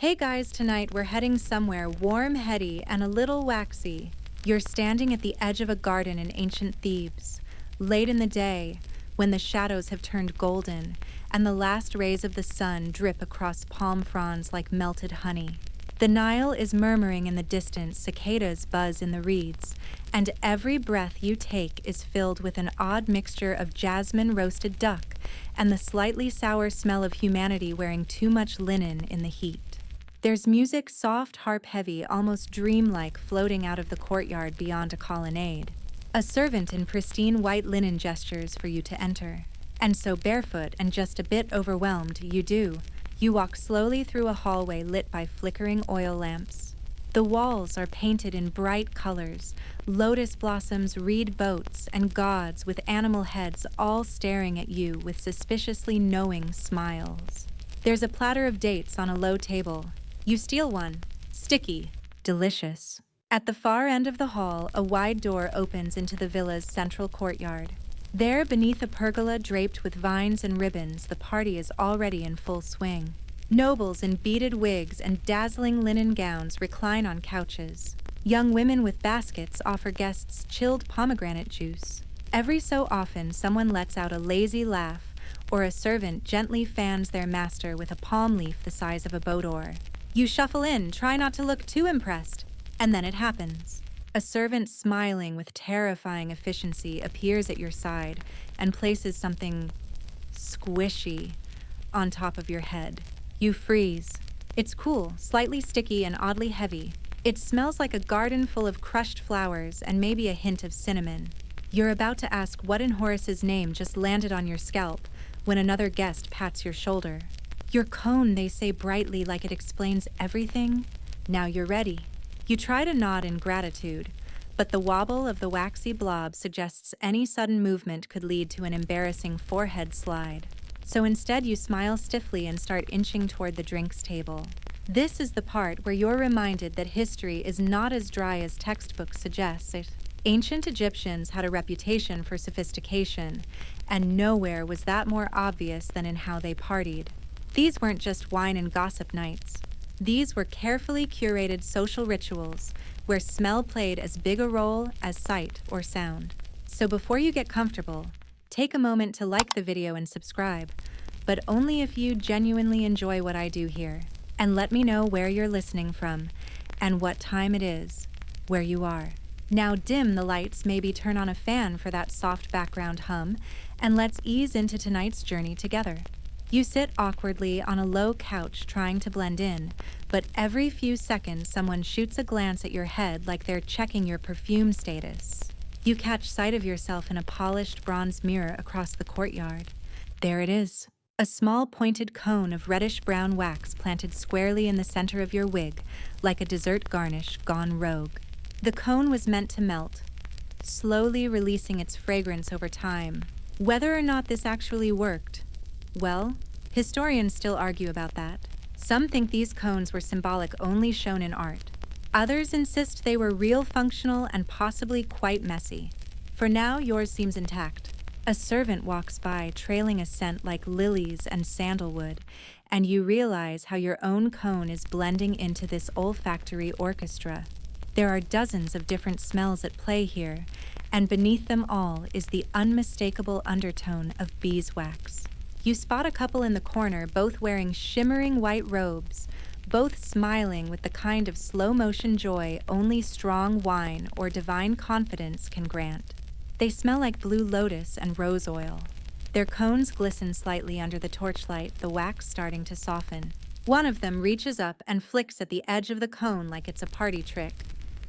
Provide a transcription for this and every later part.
Hey guys, tonight we're heading somewhere warm, heady, and a little waxy. You're standing at the edge of a garden in ancient Thebes, late in the day, when the shadows have turned golden, and the last rays of the sun drip across palm fronds like melted honey. The Nile is murmuring in the distance, cicadas buzz in the reeds, and every breath you take is filled with an odd mixture of jasmine roasted duck and the slightly sour smell of humanity wearing too much linen in the heat. There's music soft, harp-heavy, almost dreamlike, floating out of the courtyard beyond a colonnade. A servant in pristine white linen gestures for you to enter. And so barefoot and just a bit overwhelmed, you do. You walk slowly through a hallway lit by flickering oil lamps. The walls are painted in bright colors, lotus blossoms, reed boats, and gods with animal heads all staring at you with suspiciously knowing smiles. There's a platter of dates on a low table. You steal one. Sticky. Delicious. At the far end of the hall, a wide door opens into the villa's central courtyard. There, beneath a pergola draped with vines and ribbons, the party is already in full swing. Nobles in beaded wigs and dazzling linen gowns recline on couches. Young women with baskets offer guests chilled pomegranate juice. Every so often, someone lets out a lazy laugh, or a servant gently fans their master with a palm leaf the size of a boat oar. You shuffle in, try not to look too impressed, and then it happens. A servant smiling with terrifying efficiency appears at your side and places something squishy on top of your head. You freeze. It's cool, slightly sticky and oddly heavy. It smells like a garden full of crushed flowers and maybe a hint of cinnamon. You're about to ask what in Horace's name just landed on your scalp when another guest pats your shoulder. Your cone, they say brightly like it explains everything. Now you're ready. You try to nod in gratitude, but the wobble of the waxy blob suggests any sudden movement could lead to an embarrassing forehead slide. So instead you smile stiffly and start inching toward the drinks table. This is the part where you're reminded that history is not as dry as textbooks suggest. Ancient Egyptians had a reputation for sophistication, and nowhere was that more obvious than in how they partied. These weren't just wine and gossip nights. These were carefully curated social rituals where smell played as big a role as sight or sound. So before you get comfortable, take a moment to like the video and subscribe, but only if you genuinely enjoy what I do here. And let me know where you're listening from and what time it is, where you are. Now dim the lights, maybe turn on a fan for that soft background hum, and let's ease into tonight's journey together. You sit awkwardly on a low couch trying to blend in, but every few seconds someone shoots a glance at your head like they're checking your perfume status. You catch sight of yourself in a polished bronze mirror across the courtyard. There it is, a small pointed cone of reddish-brown wax planted squarely in the center of your wig, like a dessert garnish gone rogue. The cone was meant to melt, slowly releasing its fragrance over time. Whether or not this actually worked, well, historians still argue about that. Some think these cones were symbolic only shown in art. Others insist they were real, functional, and possibly quite messy. For now, yours seems intact. A servant walks by, trailing a scent like lilies and sandalwood, and you realize how your own cone is blending into this olfactory orchestra. There are dozens of different smells at play here, and beneath them all is the unmistakable undertone of beeswax. You spot a couple in the corner, both wearing shimmering white robes, both smiling with the kind of slow-motion joy only strong wine or divine confidence can grant. They smell like blue lotus and rose oil. Their cones glisten slightly under the torchlight, the wax starting to soften. One of them reaches up and flicks at the edge of the cone like it's a party trick.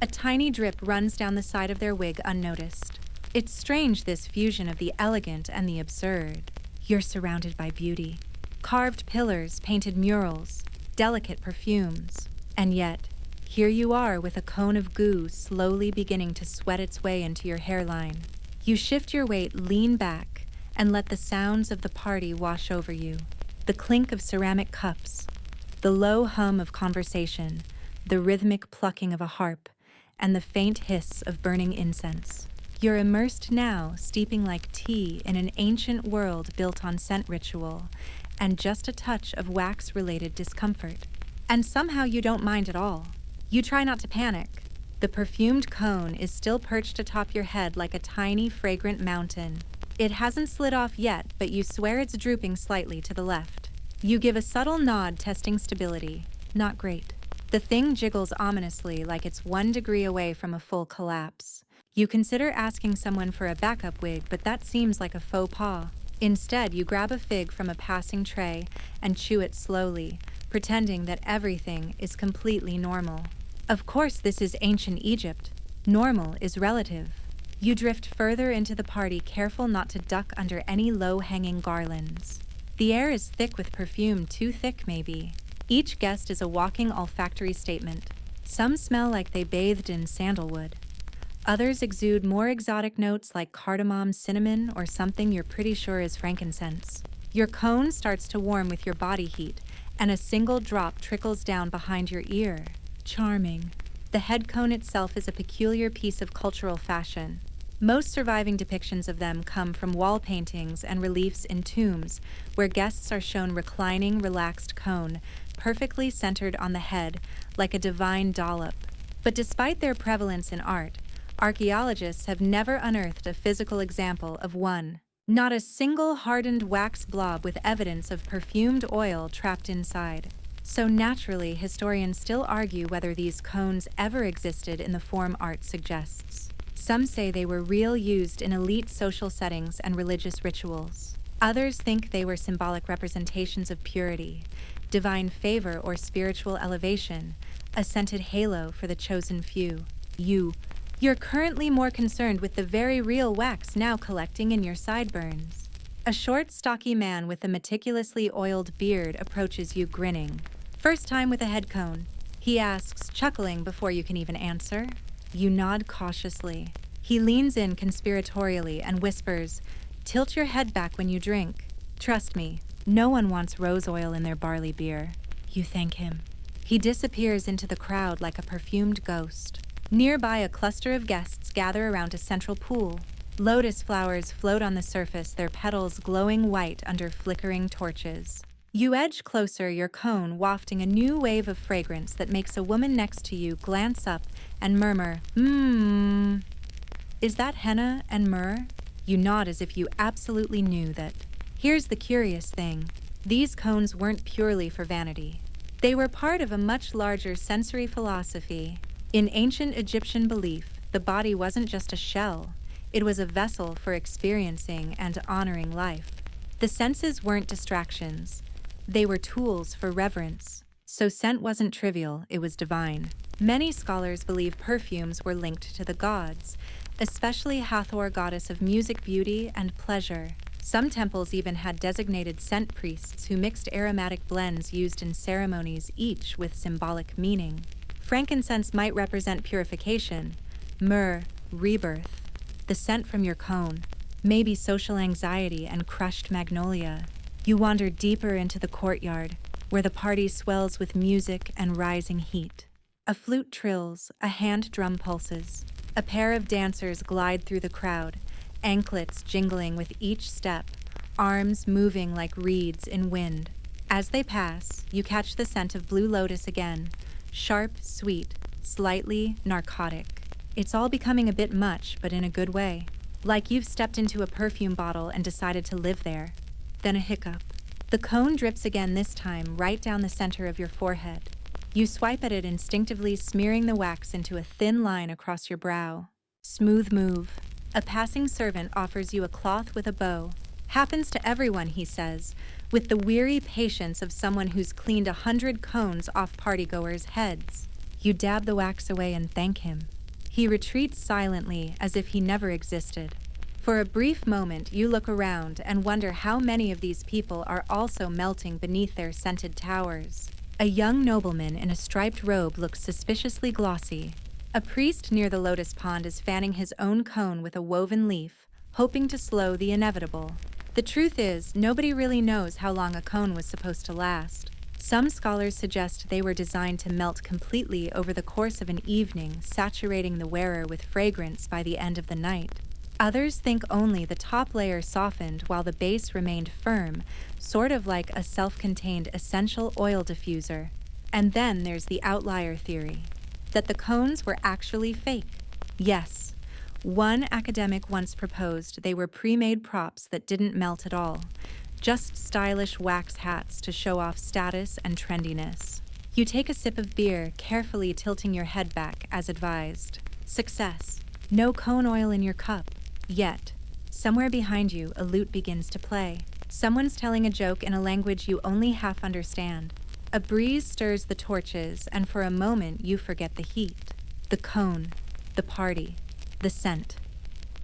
A tiny drip runs down the side of their wig unnoticed. It's strange, this fusion of the elegant and the absurd. You're surrounded by beauty. Carved pillars, painted murals, delicate perfumes. And yet, here you are with a cone of goo slowly beginning to sweat its way into your hairline. You shift your weight, lean back, and let the sounds of the party wash over you. The clink of ceramic cups, the low hum of conversation, the rhythmic plucking of a harp, and the faint hiss of burning incense. You're immersed now, steeping like tea in an ancient world built on scent ritual, and just a touch of wax-related discomfort. And somehow you don't mind at all. You try not to panic. The perfumed cone is still perched atop your head like a tiny, fragrant mountain. It hasn't slid off yet, but you swear it's drooping slightly to the left. You give a subtle nod, testing stability. Not great. The thing jiggles ominously like it's 1 degree away from a full collapse. You consider asking someone for a backup wig, but that seems like a faux pas. Instead, you grab a fig from a passing tray and chew it slowly, pretending that everything is completely normal. Of course, this is ancient Egypt. Normal is relative. You drift further into the party, careful not to duck under any low-hanging garlands. The air is thick with perfume, too thick maybe. Each guest is a walking olfactory statement. Some smell like they bathed in sandalwood. Others exude more exotic notes like cardamom, cinnamon, or something you're pretty sure is frankincense. Your cone starts to warm with your body heat, and a single drop trickles down behind your ear. Charming. The head cone itself is a peculiar piece of cultural fashion. Most surviving depictions of them come from wall paintings and reliefs in tombs, where guests are shown reclining, relaxed cone, perfectly centered on the head, like a divine dollop. But despite their prevalence in art, archaeologists have never unearthed a physical example of one. Not a single hardened wax blob with evidence of perfumed oil trapped inside. So naturally, historians still argue whether these cones ever existed in the form art suggests. Some say they were real, used in elite social settings and religious rituals. Others think they were symbolic representations of purity, divine favor or spiritual elevation, a scented halo for the chosen few. You're currently more concerned with the very real wax now collecting in your sideburns. A short, stocky man with a meticulously oiled beard approaches you, grinning. First time with a head cone. He asks, chuckling before you can even answer. You nod cautiously. He leans in conspiratorially and whispers, "Tilt your head back when you drink. Trust me, no one wants rose oil in their barley beer." You thank him. He disappears into the crowd like a perfumed ghost. Nearby, a cluster of guests gather around a central pool. Lotus flowers float on the surface, their petals glowing white under flickering torches. You edge closer, your cone wafting a new wave of fragrance that makes a woman next to you glance up and murmur, "Mmm." Is that henna and myrrh? You nod as if you absolutely knew that. Here's the curious thing. These cones weren't purely for vanity. They were part of a much larger sensory philosophy. In ancient Egyptian belief, the body wasn't just a shell. It was a vessel for experiencing and honoring life. The senses weren't distractions. They were tools for reverence. So scent wasn't trivial, it was divine. Many scholars believe perfumes were linked to the gods, especially Hathor, goddess of music, beauty, and pleasure. Some temples even had designated scent priests who mixed aromatic blends used in ceremonies, each with symbolic meaning. Frankincense might represent purification, myrrh, rebirth. The scent from your cone, maybe social anxiety and crushed magnolia. You wander deeper into the courtyard, where the party swells with music and rising heat. A flute trills, a hand drum pulses. A pair of dancers glide through the crowd, anklets jingling with each step, arms moving like reeds in wind. As they pass, you catch the scent of blue lotus again, sharp, sweet, slightly narcotic. It's all becoming a bit much, but in a good way. Like you've stepped into a perfume bottle and decided to live there. Then a hiccup. The cone drips again, this time right down the center of your forehead. You swipe at it instinctively, smearing the wax into a thin line across your brow. Smooth move. A passing servant offers you a cloth with a bow. Happens to everyone, he says, with the weary patience of someone who's cleaned 100 cones off partygoers' heads. You dab the wax away and thank him. He retreats silently, as if he never existed. For a brief moment, you look around and wonder how many of these people are also melting beneath their scented towers. A young nobleman in a striped robe looks suspiciously glossy. A priest near the lotus pond is fanning his own cone with a woven leaf, hoping to slow the inevitable. The truth is, nobody really knows how long a cone was supposed to last. Some scholars suggest they were designed to melt completely over the course of an evening, saturating the wearer with fragrance by the end of the night. Others think only the top layer softened while the base remained firm, sort of like a self-contained essential oil diffuser. And then there's the outlier theory, that the cones were actually fake. Yes, one academic once proposed they were pre-made props that didn't melt at all, just stylish wax hats to show off status and trendiness. You take a sip of beer, carefully tilting your head back as advised. Success. No cone oil in your cup. Yet, somewhere behind you, a lute begins to play. Someone's telling a joke in a language you only half understand. A breeze stirs the torches, and for a moment you forget the heat, the cone, the party, the scent.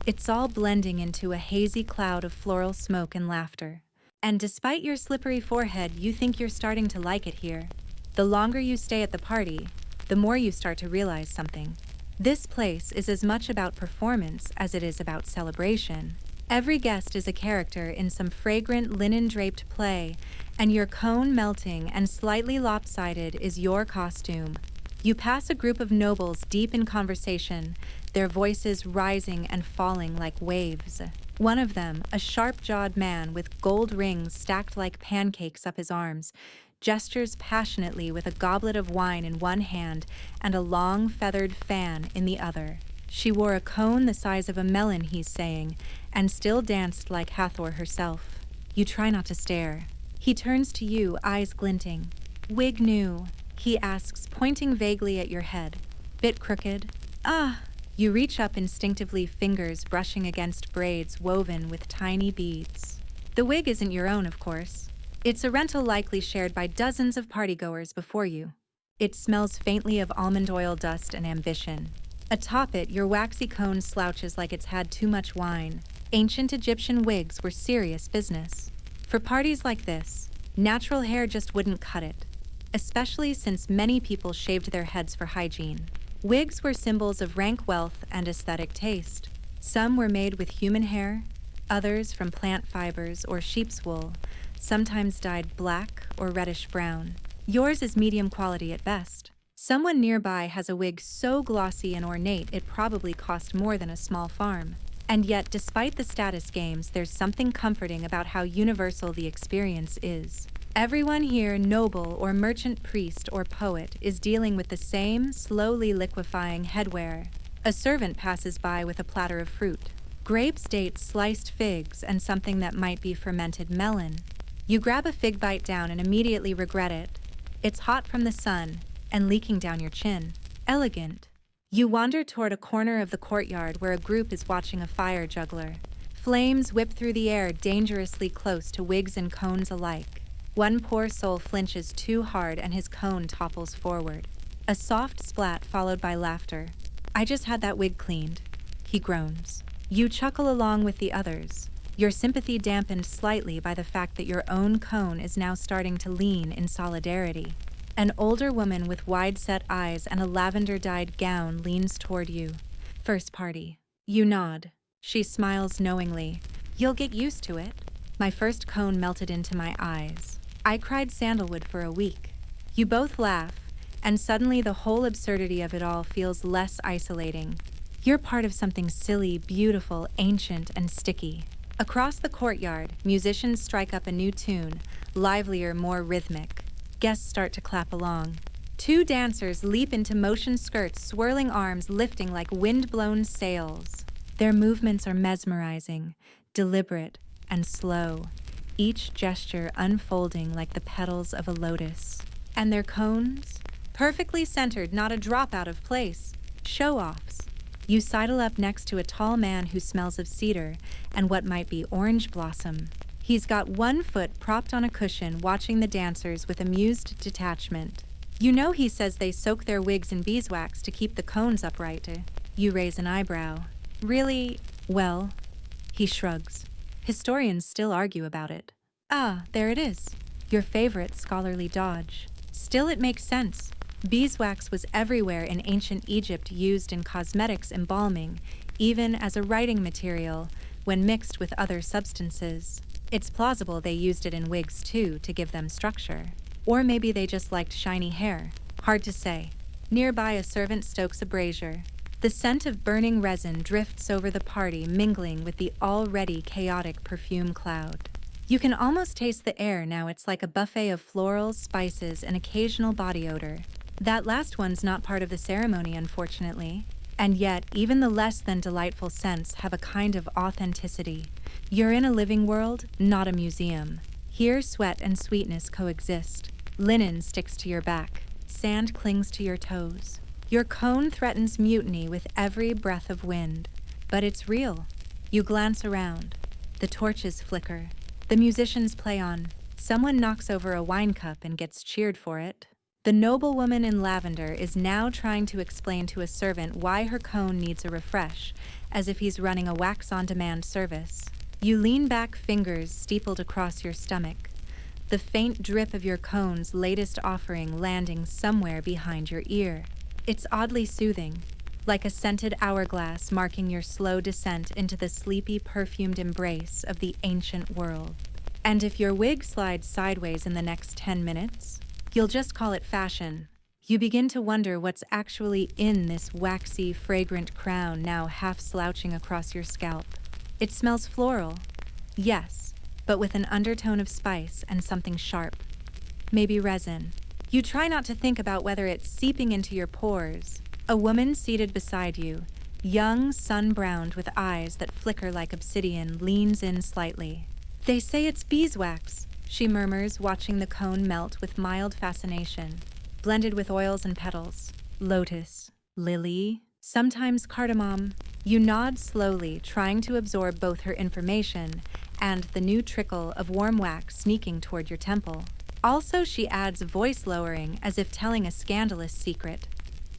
It's all blending into a hazy cloud of floral smoke and laughter. And despite your slippery forehead, you think you're starting to like it here. The longer you stay at the party, the more you start to realize something. This place is as much about performance as it is about celebration. Every guest is a character in some fragrant linen-draped play, and your cone melting and slightly lopsided is your costume. You pass a group of nobles deep in conversation, their voices rising and falling like waves. One of them, a sharp-jawed man with gold rings stacked like pancakes up his arms, gestures passionately with a goblet of wine in one hand and a long feathered fan in the other. She wore a cone the size of a melon, he's saying, and still danced like Hathor herself. You try not to stare. He turns to you, eyes glinting. "Wig new?" he asks, pointing vaguely at your head. "Bit crooked?" "Ah." You reach up instinctively, fingers brushing against braids woven with tiny beads. The wig isn't your own, of course. It's a rental likely shared by dozens of partygoers before you. It smells faintly of almond oil dust and ambition. Atop it, your waxy cone slouches like it's had too much wine. Ancient Egyptian wigs were serious business. For parties like this, natural hair just wouldn't cut it, especially since many people shaved their heads for hygiene. Wigs were symbols of rank wealth and aesthetic taste. Some were made with human hair, others from plant fibers or sheep's wool, sometimes dyed black or reddish brown. Yours is medium quality at best. Someone nearby has a wig so glossy and ornate it probably cost more than a small farm. And yet, despite the status games, there's something comforting about how universal the experience is. Everyone here, noble or merchant priest or poet, is dealing with the same slowly liquefying headwear. A servant passes by with a platter of fruit. Grapes, dates, sliced figs, and something that might be fermented melon. You grab a fig bite down and immediately regret it. It's hot from the sun and leaking down your chin. Elegant. You wander toward a corner of the courtyard where a group is watching a fire juggler. Flames whip through the air dangerously close to wigs and cones alike. One poor soul flinches too hard and his cone topples forward. A soft splat followed by laughter. "I just had that wig cleaned," he groans. You chuckle along with the others, your sympathy dampened slightly by the fact that your own cone is now starting to lean in solidarity. An older woman with wide-set eyes and a lavender-dyed gown leans toward you. "First party." You nod. She smiles knowingly. "You'll get used to it." My first cone melted into my eyes. I cried sandalwood for a week. You both laugh, and suddenly the whole absurdity of it all feels less isolating. You're part of something silly, beautiful, ancient, and sticky. Across the courtyard, musicians strike up a new tune, livelier, more rhythmic. Guests start to clap along. Two dancers leap into motion skirts, swirling arms lifting like wind-blown sails. Their movements are mesmerizing, deliberate, and slow, each gesture unfolding like the petals of a lotus. And their cones? Perfectly centered, not a drop out of place. Show-offs. You sidle up next to a tall man who smells of cedar and what might be orange blossom. He's got one foot propped on a cushion, watching the dancers with amused detachment. You know he says they soak their wigs in beeswax to keep the cones upright. You raise an eyebrow. Really? Well, he shrugs. Historians still argue about it. Ah, there it is. Your favorite scholarly dodge. Still, it makes sense. Beeswax was everywhere in ancient Egypt, used in cosmetics embalming, even as a writing material, when mixed with other substances. It's plausible they used it in wigs too, to give them structure. Or maybe they just liked shiny hair. Hard to say. Nearby, a servant stokes a brazier. The scent of burning resin drifts over the party, mingling with the already chaotic perfume cloud. You can almost taste the air now. It's like a buffet of florals, spices, and occasional body odor. That last one's not part of the ceremony, unfortunately. And yet, even the less than delightful scents have a kind of authenticity. You're in a living world, not a museum. Here, sweat and sweetness coexist. Linen sticks to your back. Sand clings to your toes. Your cone threatens mutiny with every breath of wind. But it's real. You glance around. The torches flicker. The musicians play on. Someone knocks over a wine cup and gets cheered for it. The noblewoman in lavender is now trying to explain to a servant why her cone needs a refresh, as if he's running a wax-on-demand service. You lean back, fingers steepled across your stomach. The faint drip of your cone's latest offering landing somewhere behind your ear. It's oddly soothing, like a scented hourglass marking your slow descent into the sleepy, perfumed embrace of the ancient world. And if your wig slides sideways in the next 10 minutes, you'll just call it fashion. You begin to wonder what's actually in this waxy, fragrant crown now half slouching across your scalp. It smells floral, yes, but with an undertone of spice and something sharp. Maybe resin. You try not to think about whether it's seeping into your pores. A woman seated beside you, young, sun-browned with eyes that flicker like obsidian, leans in slightly. "They say it's beeswax," she murmurs, watching the cone melt with mild fascination, blended with oils and petals. Lotus, lily, sometimes cardamom. You nod slowly, trying to absorb both her information and the new trickle of warm wax sneaking toward your temple. Also, she adds voice lowering as if telling a scandalous secret.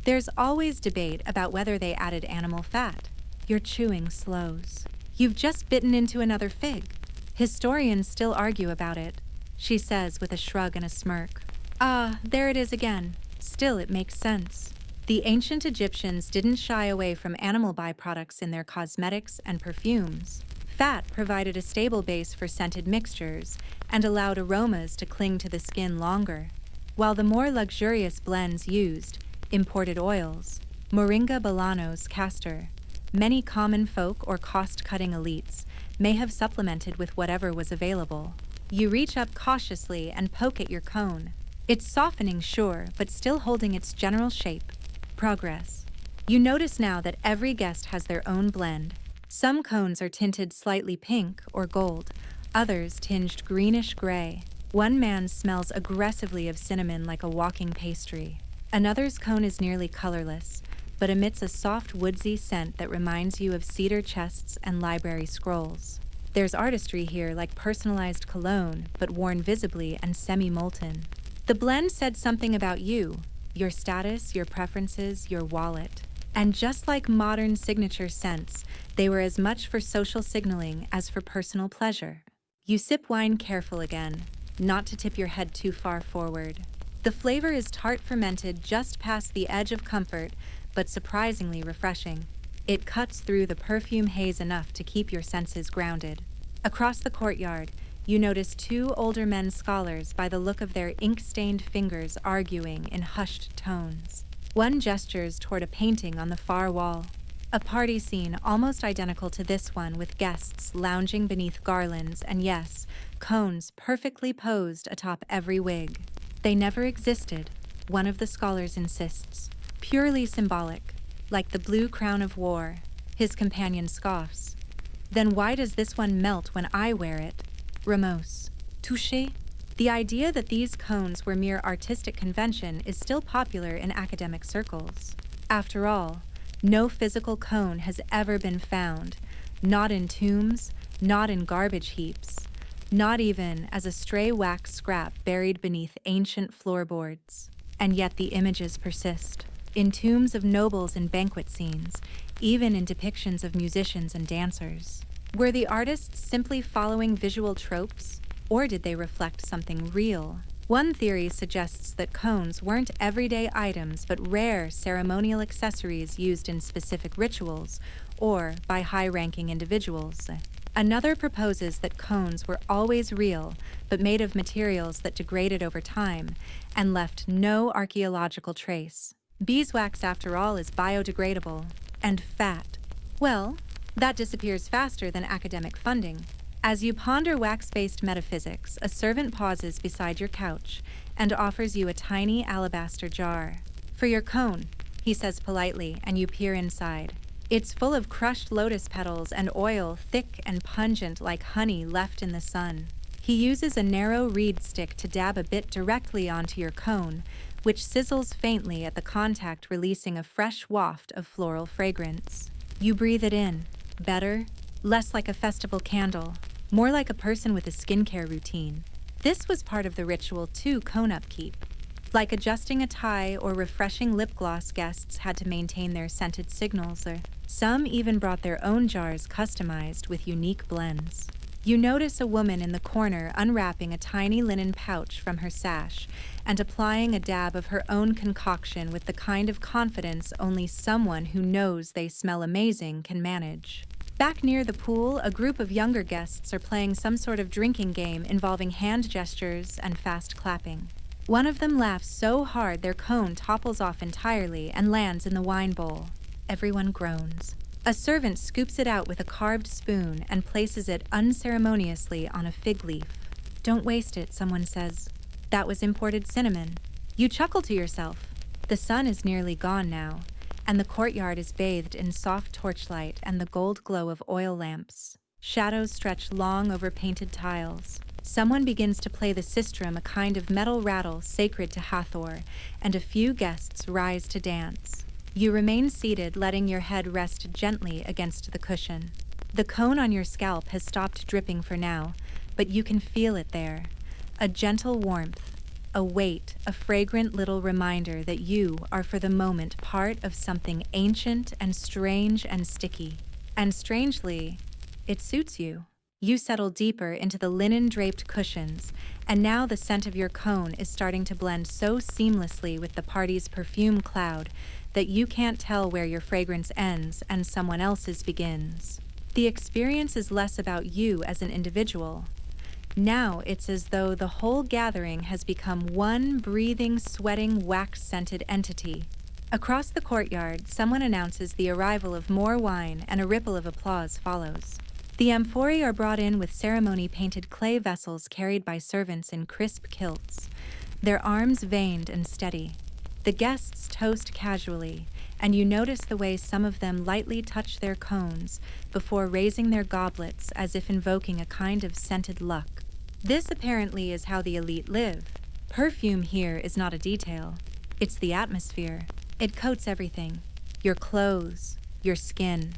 There's always debate about whether they added animal fat. Your chewing slows. You've just bitten into another fig. Historians still argue about it, she says with a shrug and a smirk. Ah, there it is again. Still, it makes sense. The ancient Egyptians didn't shy away from animal byproducts in their cosmetics and perfumes. Fat provided a stable base for scented mixtures and allowed aromas to cling to the skin longer, while the more luxurious blends used imported oils, moringa, bolanos, castor. Many common folk or cost-cutting elites may have supplemented with whatever was available. You reach up cautiously and poke at your cone. It's softening, sure, but still holding its general shape. Progress. You notice now that every guest has their own blend. Some cones are tinted slightly pink or gold, others tinged greenish-gray. One man smells aggressively of cinnamon like a walking pastry. Another's cone is nearly colorless, but emits a soft woodsy scent that reminds you of cedar chests and library scrolls. There's artistry here, like personalized cologne, but worn visibly and semi-molten. The blend said something about you, your status, your preferences, your wallet. And just like modern signature scents, they were as much for social signaling as for personal pleasure. You sip wine careful again, not to tip your head too far forward. The flavor is tart fermented just past the edge of comfort, but surprisingly refreshing. It cuts through the perfume haze enough to keep your senses grounded. Across the courtyard, you notice two older men scholars by the look of their ink-stained fingers arguing in hushed tones. One gestures toward a painting on the far wall. A party scene almost identical to this one, with guests lounging beneath garlands and, yes, cones perfectly posed atop every wig. They never existed, one of the scholars insists. Purely symbolic, like the blue crown of war. His companion scoffs. Then why does this one melt when I wear it? Ramos. Touché? The idea that these cones were mere artistic convention is still popular in academic circles. After all, no physical cone has ever been found, not in tombs, not in garbage heaps, not even as a stray wax scrap buried beneath ancient floorboards. And yet the images persist, in tombs of nobles and banquet scenes, even in depictions of musicians and dancers. Were the artists simply following visual tropes, or did they reflect something real? One theory suggests that cones weren't everyday items but rare ceremonial accessories used in specific rituals or by high-ranking individuals. Another proposes that cones were always real but made of materials that degraded over time and left no archaeological trace. Beeswax, after all, is biodegradable. And fat. Well, that disappears faster than academic funding. As you ponder wax-based metaphysics, a servant pauses beside your couch and offers you a tiny alabaster jar. "For your cone," he says politely, and you peer inside. It's full of crushed lotus petals and oil thick and pungent like honey left in the sun. He uses a narrow reed stick to dab a bit directly onto your cone, which sizzles faintly at the contact, releasing a fresh waft of floral fragrance. You breathe it in. Better, less like a festival candle, more like a person with a skincare routine. This was part of the ritual too, cone upkeep. Like adjusting a tie or refreshing lip gloss, guests had to maintain their scented signals, or some even brought their own jars customized with unique blends. You notice a woman in the corner unwrapping a tiny linen pouch from her sash and applying a dab of her own concoction with the kind of confidence only someone who knows they smell amazing can manage. Back near the pool, a group of younger guests are playing some sort of drinking game involving hand gestures and fast clapping. One of them laughs so hard their cone topples off entirely and lands in the wine bowl. Everyone groans. A servant scoops it out with a carved spoon and places it unceremoniously on a fig leaf. "Don't waste it," someone says. "That was imported cinnamon." You chuckle to yourself. The sun is nearly gone now, and the courtyard is bathed in soft torchlight and the gold glow of oil lamps. Shadows stretch long over painted tiles. Someone begins to play the sistrum, a kind of metal rattle sacred to Hathor, and a few guests rise to dance. You remain seated, letting your head rest gently against the cushion. The cone on your scalp has stopped dripping for now, but you can feel it there. A gentle warmth, a weight, a fragrant little reminder that you are for the moment part of something ancient and strange and sticky. And strangely, it suits you. You settle deeper into the linen-draped cushions, and now the scent of your cone is starting to blend so seamlessly with the party's perfume cloud that you can't tell where your fragrance ends and someone else's begins. The experience is less about you as an individual. Now it's as though the whole gathering has become one breathing, sweating, wax-scented entity. Across the courtyard, someone announces the arrival of more wine, and a ripple of applause follows. The amphorae are brought in with ceremony-painted clay vessels carried by servants in crisp kilts, their arms veined and steady. The guests toast casually, and you notice the way some of them lightly touch their cones before raising their goblets as if invoking a kind of scented luck. This apparently is how the elite live. Perfume here is not a detail. It's the atmosphere. It coats everything. Your clothes, your skin,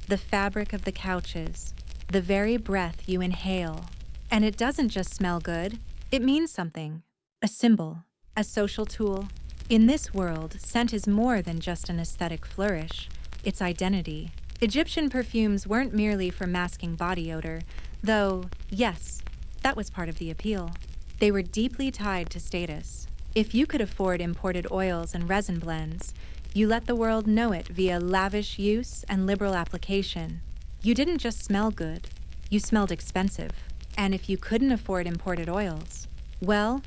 the fabric of the couches, the very breath you inhale. And it doesn't just smell good, it means something. A symbol, a social tool. In this world, scent is more than just an aesthetic flourish. It's identity. Egyptian perfumes weren't merely for masking body odor, though, yes, that was part of the appeal. They were deeply tied to status. If you could afford imported oils and resin blends, you let the world know it via lavish use and liberal application. You didn't just smell good, you smelled expensive. And if you couldn't afford imported oils, well,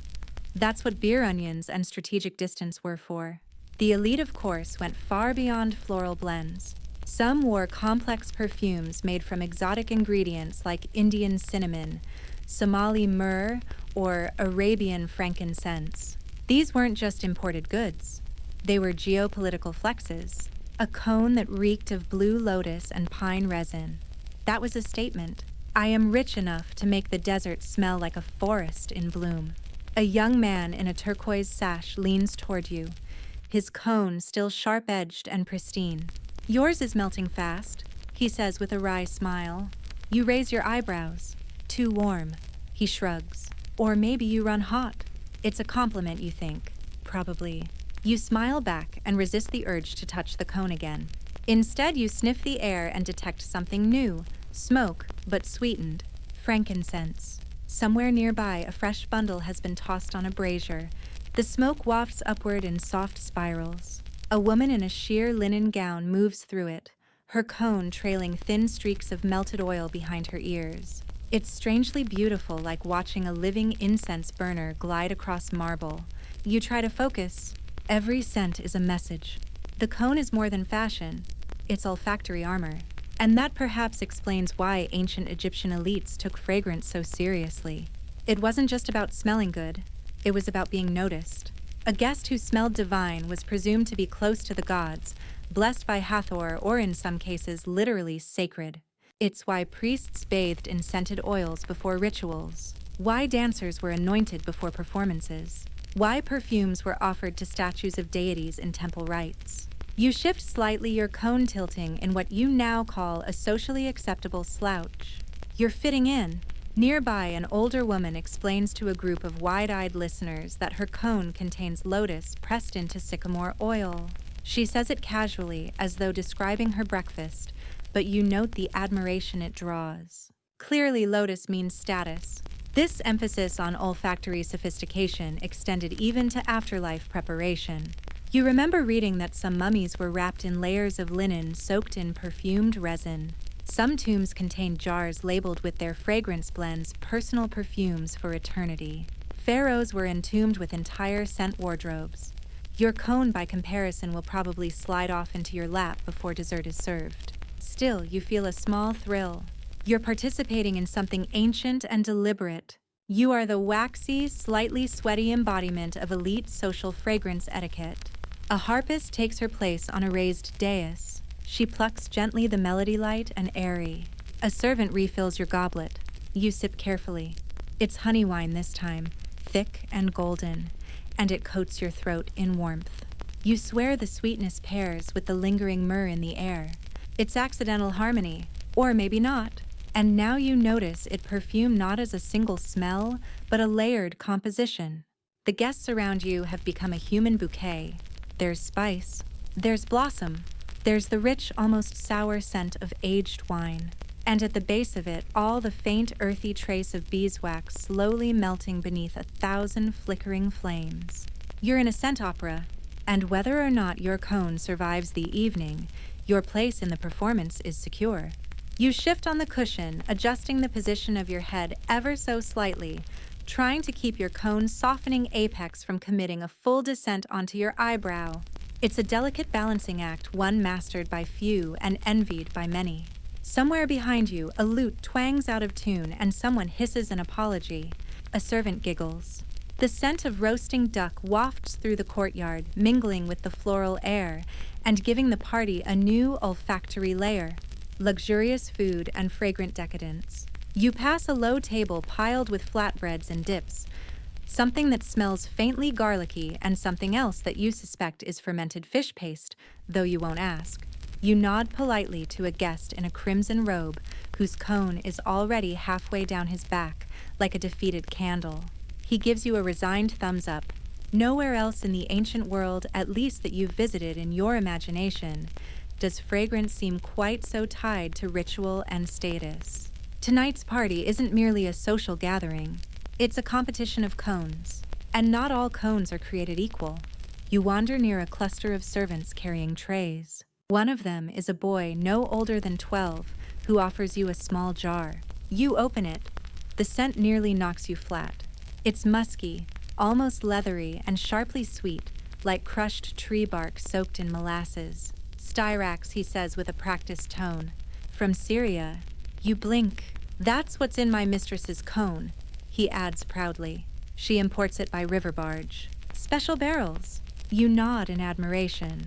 that's what beer onions and strategic distance were for. The elite, of course, went far beyond floral blends. Some wore complex perfumes made from exotic ingredients like Indian cinnamon, Somali myrrh, or Arabian frankincense. These weren't just imported goods. They were geopolitical flexes. A cone that reeked of blue lotus and pine resin. That was a statement. I am rich enough to make the desert smell like a forest in bloom. A young man in a turquoise sash leans toward you, his cone still sharp-edged and pristine. Yours is melting fast, he says with a wry smile. You raise your eyebrows. Too warm, he shrugs. Or maybe you run hot. It's a compliment, you think. Probably. You smile back and resist the urge to touch the cone again. Instead, you sniff the air and detect something new. Smoke, but sweetened. Frankincense. Somewhere nearby, a fresh bundle has been tossed on a brazier. The smoke wafts upward in soft spirals. A woman in a sheer linen gown moves through it, her cone trailing thin streaks of melted oil behind her ears. It's strangely beautiful, like watching a living incense burner glide across marble. You try to focus. Every scent is a message. The cone is more than fashion. It's olfactory armor. And that perhaps explains why ancient Egyptian elites took fragrance so seriously. It wasn't just about smelling good, it was about being noticed. A guest who smelled divine was presumed to be close to the gods, blessed by Hathor, or in some cases literally sacred. It's why priests bathed in scented oils before rituals, why dancers were anointed before performances, why perfumes were offered to statues of deities in temple rites. You shift slightly your cone tilting in what you now call a socially acceptable slouch. You're fitting in. Nearby, an older woman explains to a group of wide-eyed listeners that her cone contains lotus pressed into sycamore oil. She says it casually, as though describing her breakfast, but you note the admiration it draws. Clearly, lotus means status. This emphasis on olfactory sophistication extended even to afterlife preparation. You remember reading that some mummies were wrapped in layers of linen soaked in perfumed resin. Some tombs contained jars labeled with their fragrance blends, personal perfumes for eternity. Pharaohs were entombed with entire scent wardrobes. Your cone, by comparison, will probably slide off into your lap before dessert is served. Still, you feel a small thrill. You're participating in something ancient and deliberate. You are the waxy, slightly sweaty embodiment of elite social fragrance etiquette. A harpist takes her place on a raised dais. She plucks gently the melody light and airy. A servant refills your goblet. You sip carefully. It's honey wine this time, thick and golden, and it coats your throat in warmth. You swear the sweetness pairs with the lingering myrrh in the air. It's accidental harmony, or maybe not. And now you notice it perfumed not as a single smell, but a layered composition. The guests around you have become a human bouquet. There's spice, there's blossom, there's the rich, almost sour scent of aged wine. And at the base of it, all the faint, earthy trace of beeswax slowly melting beneath 1,000 flickering flames. You're in a scent opera, and whether or not your cone survives the evening, your place in the performance is secure. You shift on the cushion, adjusting the position of your head ever so slightly, trying to keep your cone's softening apex from committing a full descent onto your eyebrow. It's a delicate balancing act, one mastered by few and envied by many. Somewhere behind you, a lute twangs out of tune and someone hisses an apology. A servant giggles. The scent of roasting duck wafts through the courtyard, mingling with the floral air and giving the party a new olfactory layer. Luxurious food and fragrant decadence. You pass a low table piled with flatbreads and dips, something that smells faintly garlicky and something else that you suspect is fermented fish paste, though you won't ask. You nod politely to a guest in a crimson robe whose cone is already halfway down his back, like a defeated candle. He gives you a resigned thumbs up. Nowhere else in the ancient world, at least that you've visited in your imagination, does fragrance seem quite so tied to ritual and status. Tonight's party isn't merely a social gathering, it's a competition of cones. And not all cones are created equal. You wander near a cluster of servants carrying trays. One of them is a boy no older than 12 who offers you a small jar. You open it. The scent nearly knocks you flat. It's musky, almost leathery, and sharply sweet, like crushed tree bark soaked in molasses. Styrax, he says with a practiced tone. From Syria. You blink. That's what's in my mistress's cone, he adds proudly. She imports it by river barge. Special barrels. You nod in admiration.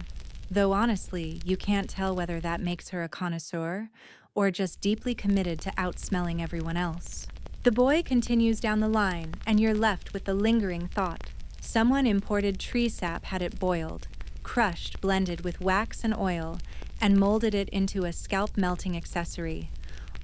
Though honestly, you can't tell whether that makes her a connoisseur or just deeply committed to outsmelling everyone else. The boy continues down the line, and you're left with the lingering thought. Someone imported tree sap had it boiled, crushed, blended with wax and oil, and molded it into a scalp-melting accessory,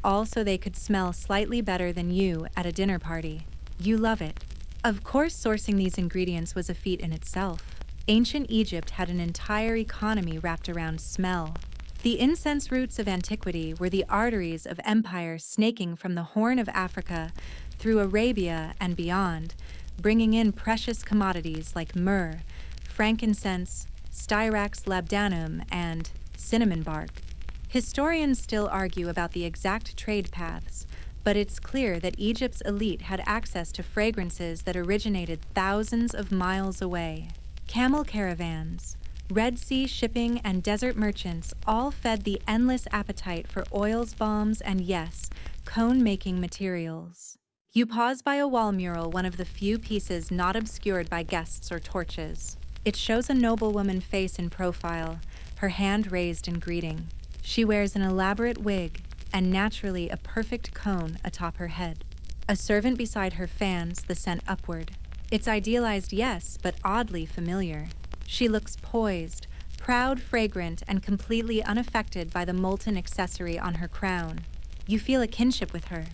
all so they could smell slightly better than you at a dinner party. You love it. Of course, sourcing these ingredients was a feat in itself. Ancient Egypt had an entire economy wrapped around smell. The incense roots of antiquity were the arteries of empire snaking from the Horn of Africa through Arabia and beyond, bringing in precious commodities like myrrh, frankincense, Styrax labdanum, and cinnamon bark. Historians still argue about the exact trade paths, but it's clear that Egypt's elite had access to fragrances that originated thousands of miles away. Camel caravans, Red Sea shipping and desert merchants all fed the endless appetite for oils, balms, and yes, cone-making materials. You pause by a wall mural, one of the few pieces not obscured by guests or torches. It shows a noblewoman face in profile, her hand raised in greeting. She wears an elaborate wig and naturally a perfect cone atop her head. A servant beside her fans the scent upward. It's idealized, yes, but oddly familiar. She looks poised, proud, fragrant, and completely unaffected by the molten accessory on her crown. You feel a kinship with her.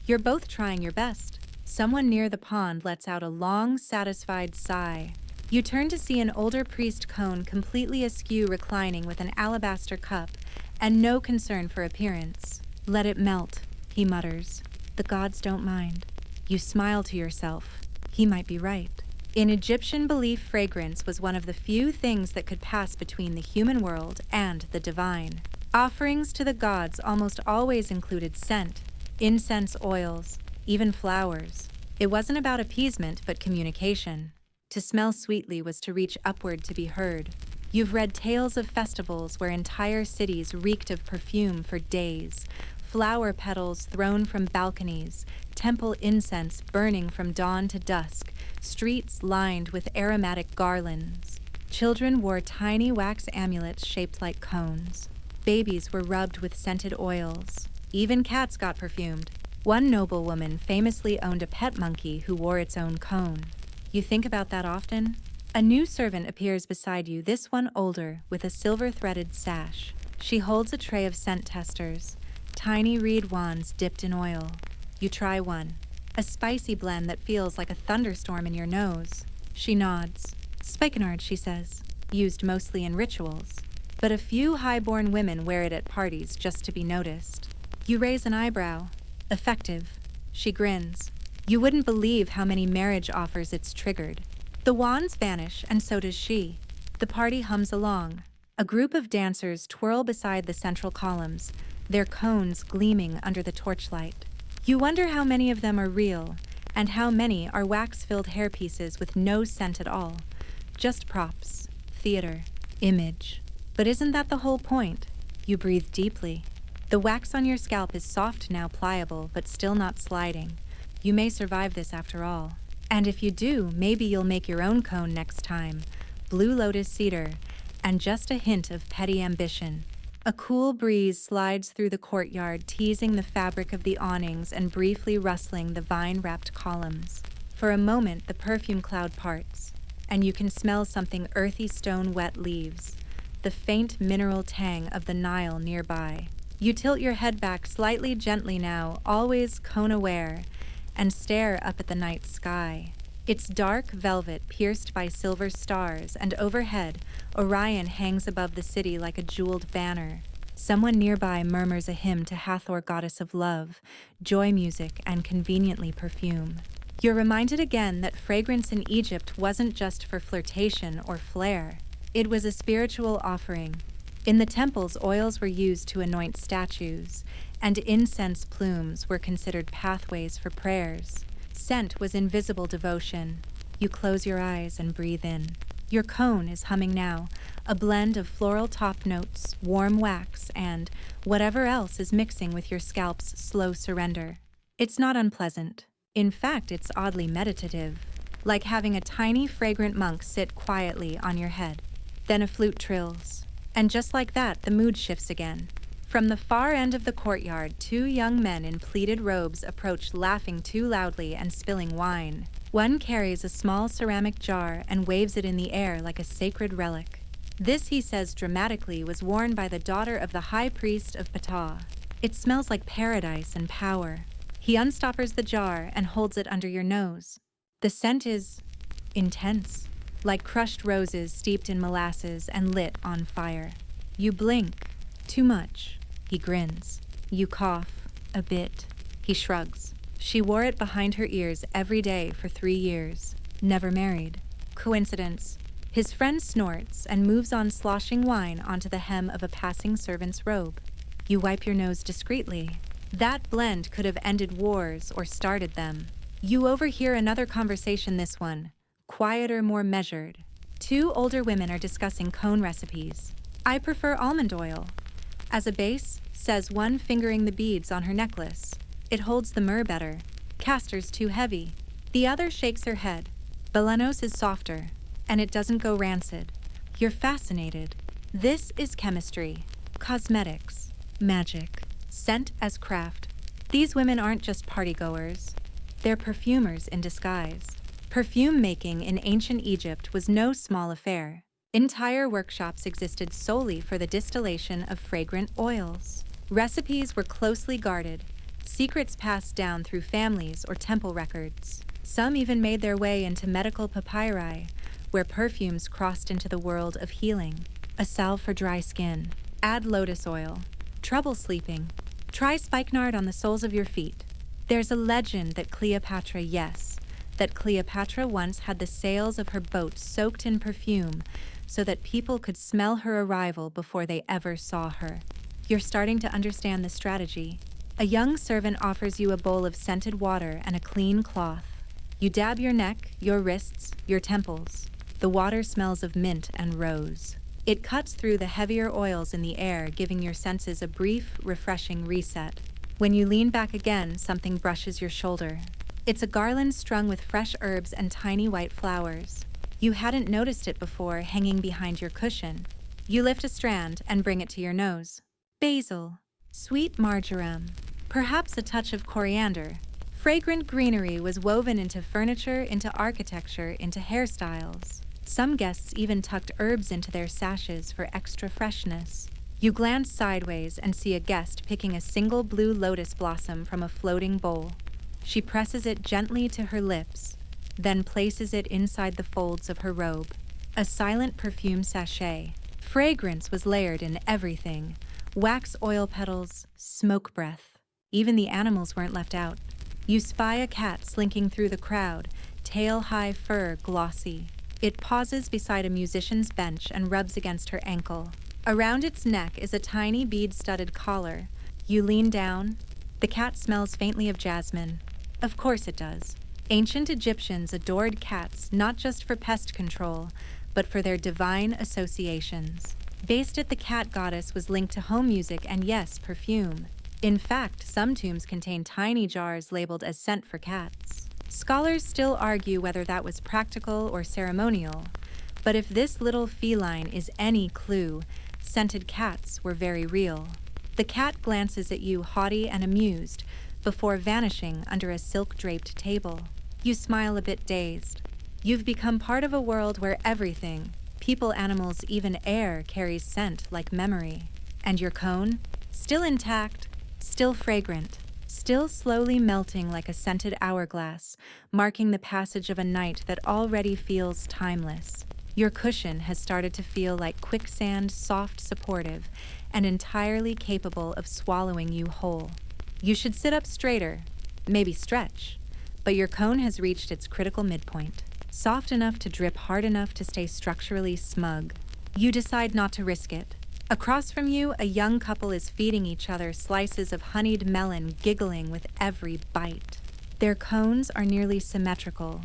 You're both trying your best. Someone near the pond lets out a long, satisfied sigh. You turn to see an older priest cone completely askew, reclining with an alabaster cup and no concern for appearance. "Let it melt," he mutters. "The gods don't mind." You smile to yourself. He might be right. In Egyptian belief, fragrance was one of the few things that could pass between the human world and the divine. Offerings to the gods almost always included scent, incense, oils, even flowers. It wasn't about appeasement, but communication. To smell sweetly was to reach upward to be heard. You've read tales of festivals where entire cities reeked of perfume for days, flower petals thrown from balconies, temple incense burning from dawn to dusk, streets lined with aromatic garlands. Children wore tiny wax amulets shaped like cones. Babies were rubbed with scented oils. Even cats got perfumed. One noblewoman famously owned a pet monkey who wore its own cone. You think about that often? A new servant appears beside you, this one older, with a silver-threaded sash. She holds a tray of scent testers, tiny reed wands dipped in oil. You try one, a spicy blend that feels like a thunderstorm in your nose. She nods. "Spikenard," she says, used mostly in rituals. But a few high-born women wear it at parties just to be noticed. You raise an eyebrow. "Effective." She grins. You wouldn't believe how many marriage offers it's triggered. The wands vanish, and so does she. The party hums along. A group of dancers twirl beside the central columns, their cones gleaming under the torchlight. You wonder how many of them are real, and how many are wax-filled hairpieces with no scent at all. Just props, theater, image. But isn't that the whole point? You breathe deeply. The wax on your scalp is soft now, pliable, but still not sliding. You may survive this after all. And if you do, maybe you'll make your own cone next time. Blue lotus cedar, and just a hint of petty ambition. A cool breeze slides through the courtyard, teasing the fabric of the awnings and briefly rustling the vine-wrapped columns. For a moment, the perfume cloud parts, and you can smell something earthy, stone-wet leaves, the faint mineral tang of the Nile nearby. You tilt your head back slightly, gently now, always cone-aware, and stare up at the night sky. It's dark velvet pierced by silver stars, and overhead, Orion hangs above the city like a jeweled banner. Someone nearby murmurs a hymn to Hathor, goddess of love, joy music, and conveniently perfume. You're reminded again that fragrance in Egypt wasn't just for flirtation or flair. It was a spiritual offering. In the temples, oils were used to anoint statues, and incense plumes were considered pathways for prayers. Scent was invisible devotion. You close your eyes and breathe in. Your cone is humming now, a blend of floral top notes, warm wax, and whatever else is mixing with your scalp's slow surrender. It's not unpleasant. In fact, it's oddly meditative, like having a tiny fragrant monk sit quietly on your head. Then a flute trills, and just like that, the mood shifts again. From the far end of the courtyard, two young men in pleated robes approach, laughing too loudly and spilling wine. One carries a small ceramic jar and waves it in the air like a sacred relic. This, he says dramatically, was worn by the daughter of the high priest of Ptah. It smells like paradise and power. He unstoppers the jar and holds it under your nose. The scent is intense, like crushed roses steeped in molasses and lit on fire. You blink. Too much. He grins. You cough. A bit. He shrugs. She wore it behind her ears every day for 3 years. Never married. Coincidence. His friend snorts and moves on, sloshing wine onto the hem of a passing servant's robe. You wipe your nose discreetly. That blend could have ended wars or started them. You overhear another conversation, this one, quieter, more measured. Two older women are discussing cone recipes. I prefer almond oil. As a base, says one fingering the beads on her necklace. It holds the myrrh better. Castor's too heavy. The other shakes her head. Belenos is softer, and it doesn't go rancid. You're fascinated. This is chemistry, cosmetics, magic, scent as craft. These women aren't just partygoers. They're perfumers in disguise. Perfume making in ancient Egypt was no small affair. Entire workshops existed solely for the distillation of fragrant oils. Recipes were closely guarded, secrets passed down through families or temple records. Some even made their way into medical papyri, where perfumes crossed into the world of healing. A salve for dry skin. Add lotus oil. Trouble sleeping. Try spikenard on the soles of your feet. There's a legend that Cleopatra, that Cleopatra once had the sails of her boat soaked in perfume so that people could smell her arrival before they ever saw her. You're starting to understand the strategy. A young servant offers you a bowl of scented water and a clean cloth. You dab your neck, your wrists, your temples. The water smells of mint and rose. It cuts through the heavier oils in the air, giving your senses a brief, refreshing reset. When you lean back again, something brushes your shoulder. It's a garland strung with fresh herbs and tiny white flowers. You hadn't noticed it before, hanging behind your cushion. You lift a strand and bring it to your nose. Basil, sweet marjoram, perhaps a touch of coriander. Fragrant greenery was woven into furniture, into architecture, into hairstyles. Some guests even tucked herbs into their sashes for extra freshness. You glance sideways and see a guest picking a single blue lotus blossom from a floating bowl. She presses it gently to her lips, then places it inside the folds of her robe. A silent perfume sachet. Fragrance was layered in everything. Wax oil petals, smoke breath. Even the animals weren't left out. You spy a cat slinking through the crowd, tail-high fur glossy. It pauses beside a musician's bench and rubs against her ankle. Around its neck is a tiny bead-studded collar. You lean down. The cat smells faintly of jasmine. Of course it does. Ancient Egyptians adored cats not just for pest control, but for their divine associations. Based at the cat goddess was linked to home music and, yes, perfume. In fact, some tombs contain tiny jars labeled as scent for cats. Scholars still argue whether that was practical or ceremonial, but if this little feline is any clue, scented cats were very real. The cat glances at you haughty and amused, before vanishing under a silk-draped table. You smile a bit dazed. You've become part of a world where everything, people, animals, even air, carries scent like memory. And your cone? Still intact, still fragrant, still slowly melting like a scented hourglass, marking the passage of a night that already feels timeless. Your cushion has started to feel like quicksand, soft, supportive, and entirely capable of swallowing you whole. You should sit up straighter, maybe stretch, but your cone has reached its critical midpoint, soft enough to drip hard enough to stay structurally smug. You decide not to risk it. Across from you, a young couple is feeding each other slices of honeyed melon, giggling with every bite. Their cones are nearly symmetrical,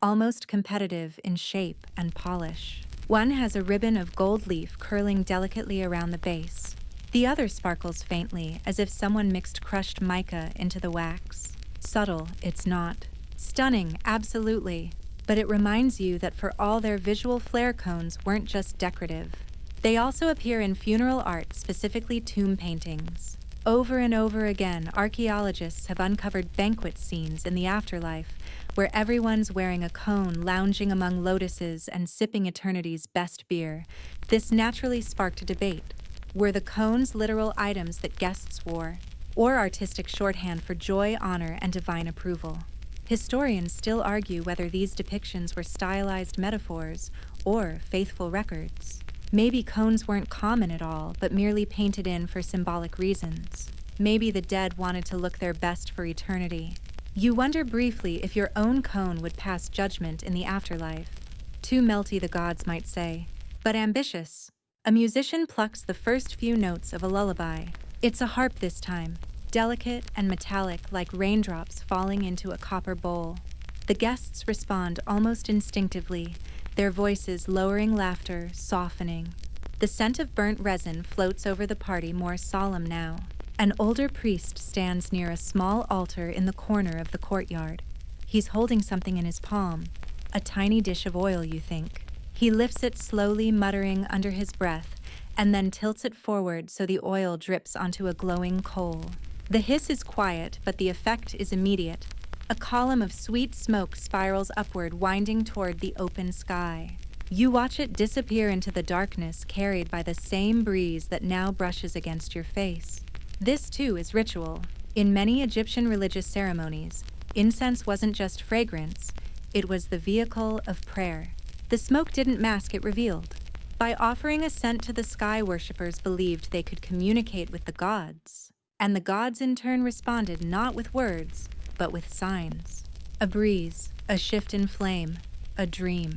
almost competitive in shape and polish. One has a ribbon of gold leaf curling delicately around the base. The other sparkles faintly, as if someone mixed crushed mica into the wax. Subtle, it's not. Stunning, absolutely. But it reminds you that for all their visual flare, cones weren't just decorative. They also appear in funeral art, specifically tomb paintings. Over and over again, archaeologists have uncovered banquet scenes in the afterlife, where everyone's wearing a cone, lounging among lotuses and sipping eternity's best beer. This naturally sparked a debate. Were the cones literal items that guests wore, or artistic shorthand for joy, honor, and divine approval? Historians still argue whether these depictions were stylized metaphors or faithful records. Maybe cones weren't common at all, but merely painted in for symbolic reasons. Maybe the dead wanted to look their best for eternity. You wonder briefly if your own cone would pass judgment in the afterlife. Too melty, the gods might say, but ambitious. A musician plucks the first few notes of a lullaby. It's a harp this time, delicate and metallic like raindrops falling into a copper bowl. The guests respond almost instinctively, their voices lowering laughter, softening. The scent of burnt resin floats over the party, more solemn now. An older priest stands near a small altar in the corner of the courtyard. He's holding something in his palm, a tiny dish of oil, you think. He lifts it slowly, muttering under his breath, and then tilts it forward so the oil drips onto a glowing coal. The hiss is quiet, but the effect is immediate. A column of sweet smoke spirals upward, winding toward the open sky. You watch it disappear into the darkness, carried by the same breeze that now brushes against your face. This, too, is ritual. In many Egyptian religious ceremonies, incense wasn't just fragrance, it was the vehicle of prayer. The smoke didn't mask, it revealed. By offering a scent to the sky, worshippers believed they could communicate with the gods. And the gods in turn responded not with words, but with signs. A breeze, a shift in flame, a dream.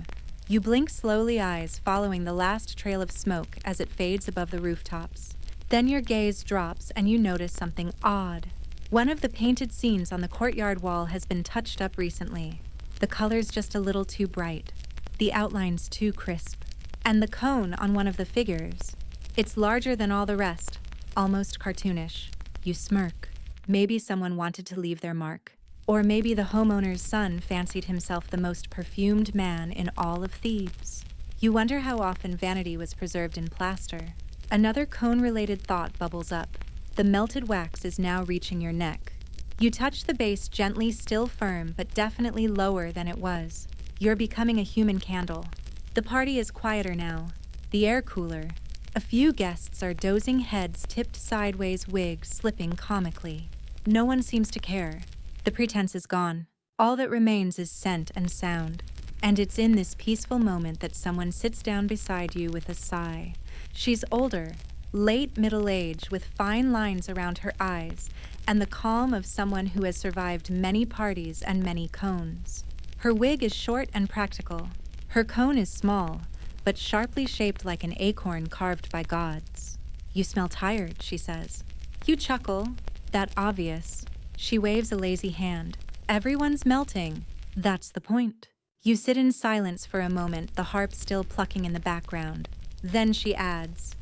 You blink slowly, eyes following the last trail of smoke as it fades above the rooftops. Then your gaze drops and you notice something odd. One of the painted scenes on the courtyard wall has been touched up recently. The color's just a little too bright, the outlines too crisp. And the cone on one of the figures, it's larger than all the rest, almost cartoonish. You smirk. Maybe someone wanted to leave their mark. Or maybe the homeowner's son fancied himself the most perfumed man in all of Thebes. You wonder how often vanity was preserved in plaster. Another cone-related thought bubbles up. The melted wax is now reaching your neck. You touch the base gently, still firm, but definitely lower than it was. You're becoming a human candle. The party is quieter now, the air cooler. A few guests are dozing, heads tipped sideways, wigs slipping comically. No one seems to care. The pretense is gone. All that remains is scent and sound. And it's in this peaceful moment that someone sits down beside you with a sigh. She's older, late middle age, with fine lines around her eyes, and the calm of someone who has survived many parties and many cones. Her wig is short and practical. Her cone is small, but sharply shaped like an acorn carved by gods. "You smell tired," she says. You chuckle. That obvious. She waves a lazy hand. Everyone's melting. That's the point. You sit in silence for a moment, the harp still plucking in the background. Then she adds,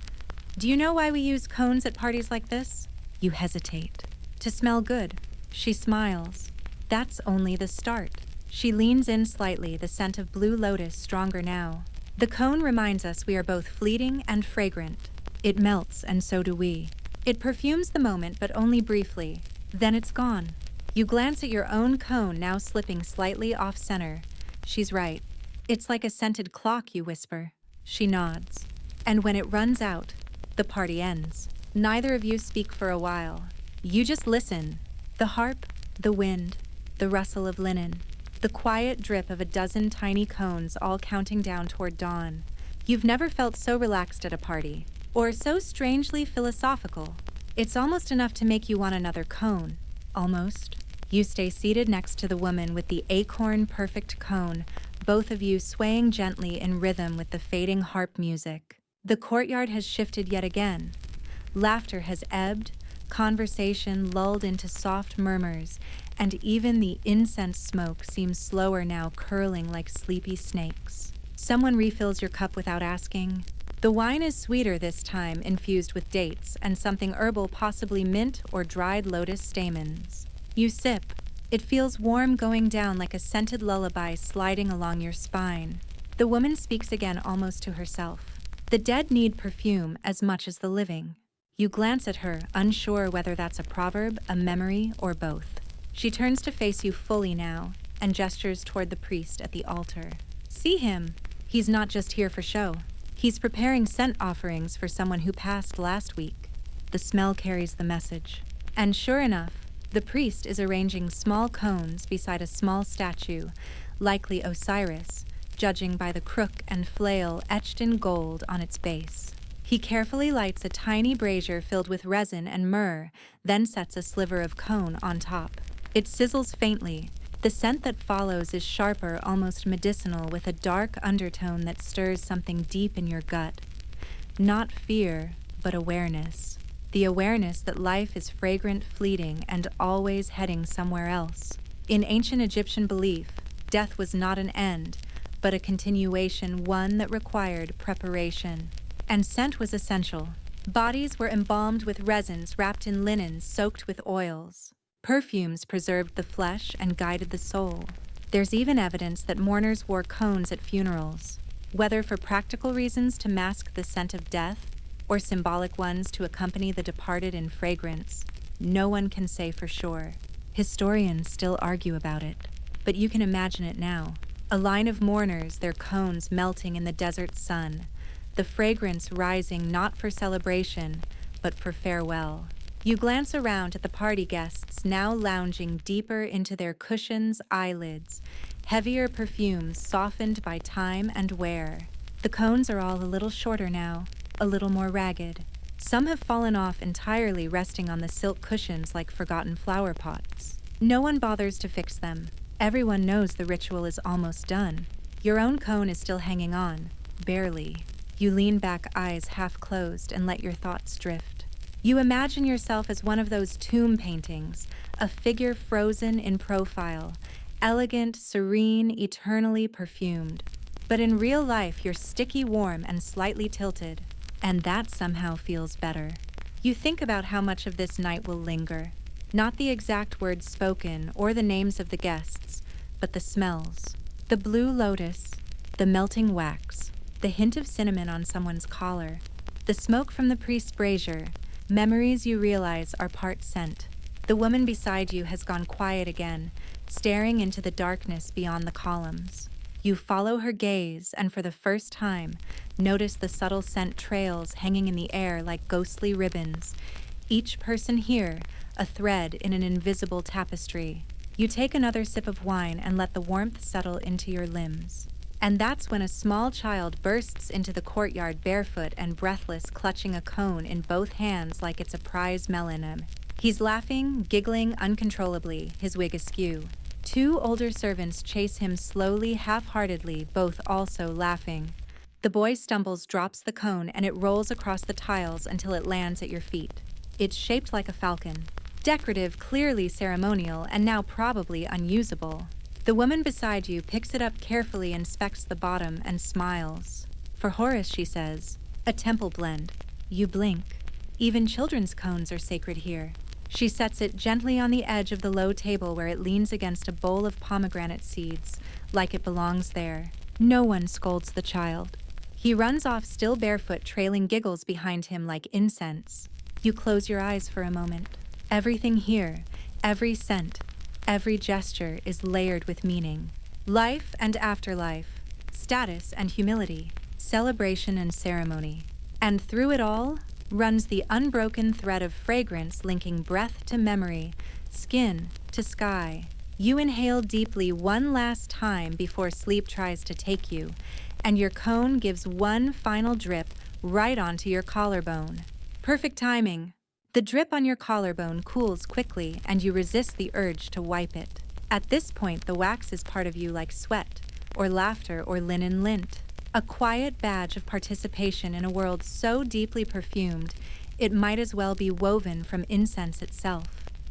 "Do you know why we use cones at parties like this?" You hesitate. "To smell good." She smiles. That's only the start. She leans in slightly, the scent of blue lotus stronger now. The cone reminds us we are both fleeting and fragrant. It melts, and so do we. It perfumes the moment, but only briefly. Then it's gone. You glance at your own cone, now slipping slightly off-center. She's right. "It's like a scented clock," you whisper. She nods. And when it runs out, the party ends. Neither of you speak for a while. You just listen. The harp, the wind, the rustle of linen, the quiet drip of a dozen tiny cones all counting down toward dawn. You've never felt so relaxed at a party, or so strangely philosophical. It's almost enough to make you want another cone. Almost. You stay seated next to the woman with the acorn-perfect cone, both of you swaying gently in rhythm with the fading harp music. The courtyard has shifted yet again. Laughter has ebbed, conversation lulled into soft murmurs, and even the incense smoke seems slower now, curling like sleepy snakes. Someone refills your cup without asking. The wine is sweeter this time, infused with dates and something herbal, possibly mint or dried lotus stamens. You sip. It feels warm, going down like a scented lullaby sliding along your spine. The woman speaks again, almost to herself. The dead need perfume as much as the living. You glance at her, unsure whether that's a proverb, a memory, or both. She turns to face you fully now and gestures toward the priest at the altar. "See him. He's not just here for show. He's preparing scent offerings for someone who passed last week." The smell carries the message. And sure enough, the priest is arranging small cones beside a small statue, likely Osiris, judging by the crook and flail etched in gold on its base. He carefully lights a tiny brazier filled with resin and myrrh, then sets a sliver of cone on top. It sizzles faintly. The scent that follows is sharper, almost medicinal, with a dark undertone that stirs something deep in your gut. Not fear, but awareness. The awareness that life is fragrant, fleeting, and always heading somewhere else. In ancient Egyptian belief, death was not an end, but a continuation, one that required preparation. And scent was essential. Bodies were embalmed with resins wrapped in linens soaked with oils. Perfumes preserved the flesh and guided the soul. There's even evidence that mourners wore cones at funerals, whether for practical reasons to mask the scent of death or symbolic ones to accompany the departed in fragrance. No one can say for sure. Historians still argue about it, but you can imagine it now. A line of mourners, their cones melting in the desert sun, the fragrance rising not for celebration, but for farewell. You glance around at the party guests now lounging deeper into their cushions, eyelids, heavier perfumes softened by time and wear. The cones are all a little shorter now, a little more ragged. Some have fallen off entirely, resting on the silk cushions like forgotten flower pots. No one bothers to fix them. Everyone knows the ritual is almost done. Your own cone is still hanging on, barely. You lean back, eyes half closed, and let your thoughts drift. You imagine yourself as one of those tomb paintings, a figure frozen in profile, elegant, serene, eternally perfumed. But in real life, you're sticky warm and slightly tilted, and that somehow feels better. You think about how much of this night will linger. Not the exact words spoken or the names of the guests, but the smells. The blue lotus, the melting wax, the hint of cinnamon on someone's collar, the smoke from the priest's brazier, memories you realize are part scent. The woman beside you has gone quiet again, staring into the darkness beyond the columns. You follow her gaze and for the first time, notice the subtle scent trails hanging in the air like ghostly ribbons. Each person here, a thread in an invisible tapestry. You take another sip of wine and let the warmth settle into your limbs. And that's when a small child bursts into the courtyard barefoot and breathless, clutching a cone in both hands like it's a prize melon. He's laughing, giggling uncontrollably, his wig askew. Two older servants chase him slowly, half-heartedly, both also laughing. The boy stumbles, drops the cone, and it rolls across the tiles until it lands at your feet. It's shaped like a falcon. Decorative, clearly ceremonial, and now probably unusable. The woman beside you picks it up carefully, inspects the bottom, and smiles. For Horace, she says, a temple blend. You blink. Even children's cones are sacred here. She sets it gently on the edge of the low table where it leans against a bowl of pomegranate seeds, like it belongs there. No one scolds the child. He runs off, still barefoot, trailing giggles behind him like incense. You close your eyes for a moment. Everything here, every scent, every gesture is layered with meaning. Life and afterlife, status and humility, celebration and ceremony. And through it all runs the unbroken thread of fragrance linking breath to memory, skin to sky. You inhale deeply one last time before sleep tries to take you, and your cone gives one final drip right onto your collarbone. Perfect timing. The drip on your collarbone cools quickly, and you resist the urge to wipe it. At this point, the wax is part of you like sweat, or laughter, or linen lint. A quiet badge of participation in a world so deeply perfumed, it might as well be woven from incense itself.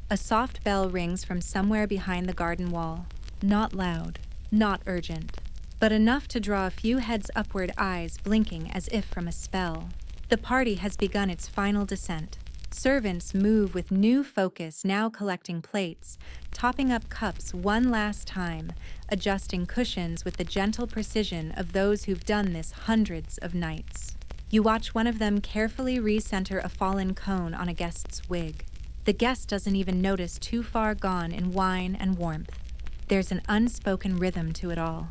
A soft bell rings from somewhere behind the garden wall. Not loud, not urgent, but enough to draw a few heads upward, eyes blinking as if from a spell. The party has begun its final descent. Servants move with new focus, now collecting plates, topping up cups one last time, adjusting cushions with the gentle precision of those who've done this hundreds of nights. You watch one of them carefully recenter a fallen cone on a guest's wig. The guest doesn't even notice, too far gone in wine and warmth. There's an unspoken rhythm to it all.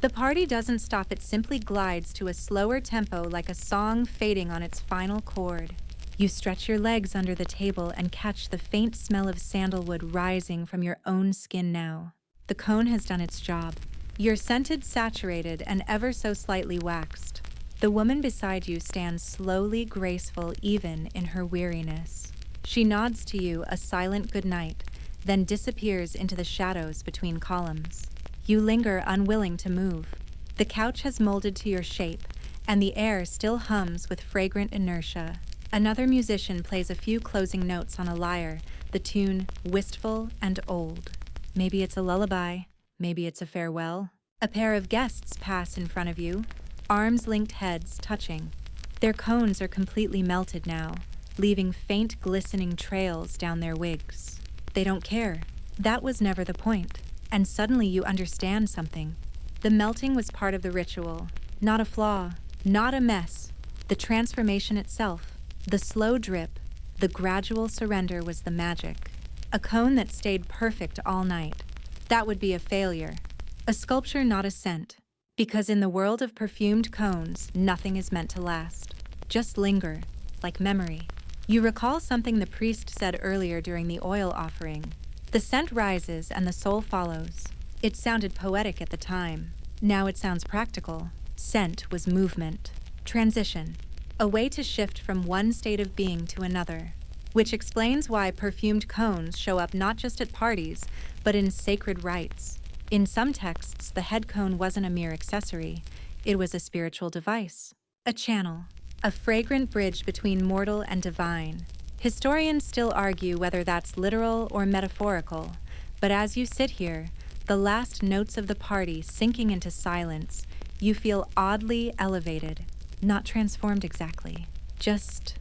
The party doesn't stop, it simply glides to a slower tempo like a song fading on its final chord. You stretch your legs under the table and catch the faint smell of sandalwood rising from your own skin now. The cone has done its job. You're scented, saturated, and ever so slightly waxed. The woman beside you stands slowly graceful even in her weariness. She nods to you a silent goodnight, then disappears into the shadows between columns. You linger, unwilling to move. The couch has molded to your shape, and the air still hums with fragrant inertia. Another musician plays a few closing notes on a lyre, the tune wistful and old. Maybe it's a lullaby, maybe it's a farewell. A pair of guests pass in front of you, arms-linked heads touching. Their cones are completely melted now, leaving faint glistening trails down their wigs. They don't care. That was never the point. And suddenly you understand something. The melting was part of the ritual, not a flaw, not a mess. The transformation itself, the slow drip, the gradual surrender was the magic. A cone that stayed perfect all night. That would be a failure. A sculpture, not a scent. Because in the world of perfumed cones, nothing is meant to last. Just linger, like memory. You recall something the priest said earlier during the oil offering. The scent rises and the soul follows. It sounded poetic at the time. Now it sounds practical. Scent was movement. Transition. A way to shift from one state of being to another. Which explains why perfumed cones show up not just at parties, but in sacred rites. In some texts, the head cone wasn't a mere accessory. It was a spiritual device. A channel. A fragrant bridge between mortal and divine. Historians still argue whether that's literal or metaphorical, but as you sit here, the last notes of the party sinking into silence, you feel oddly elevated, not transformed exactly, just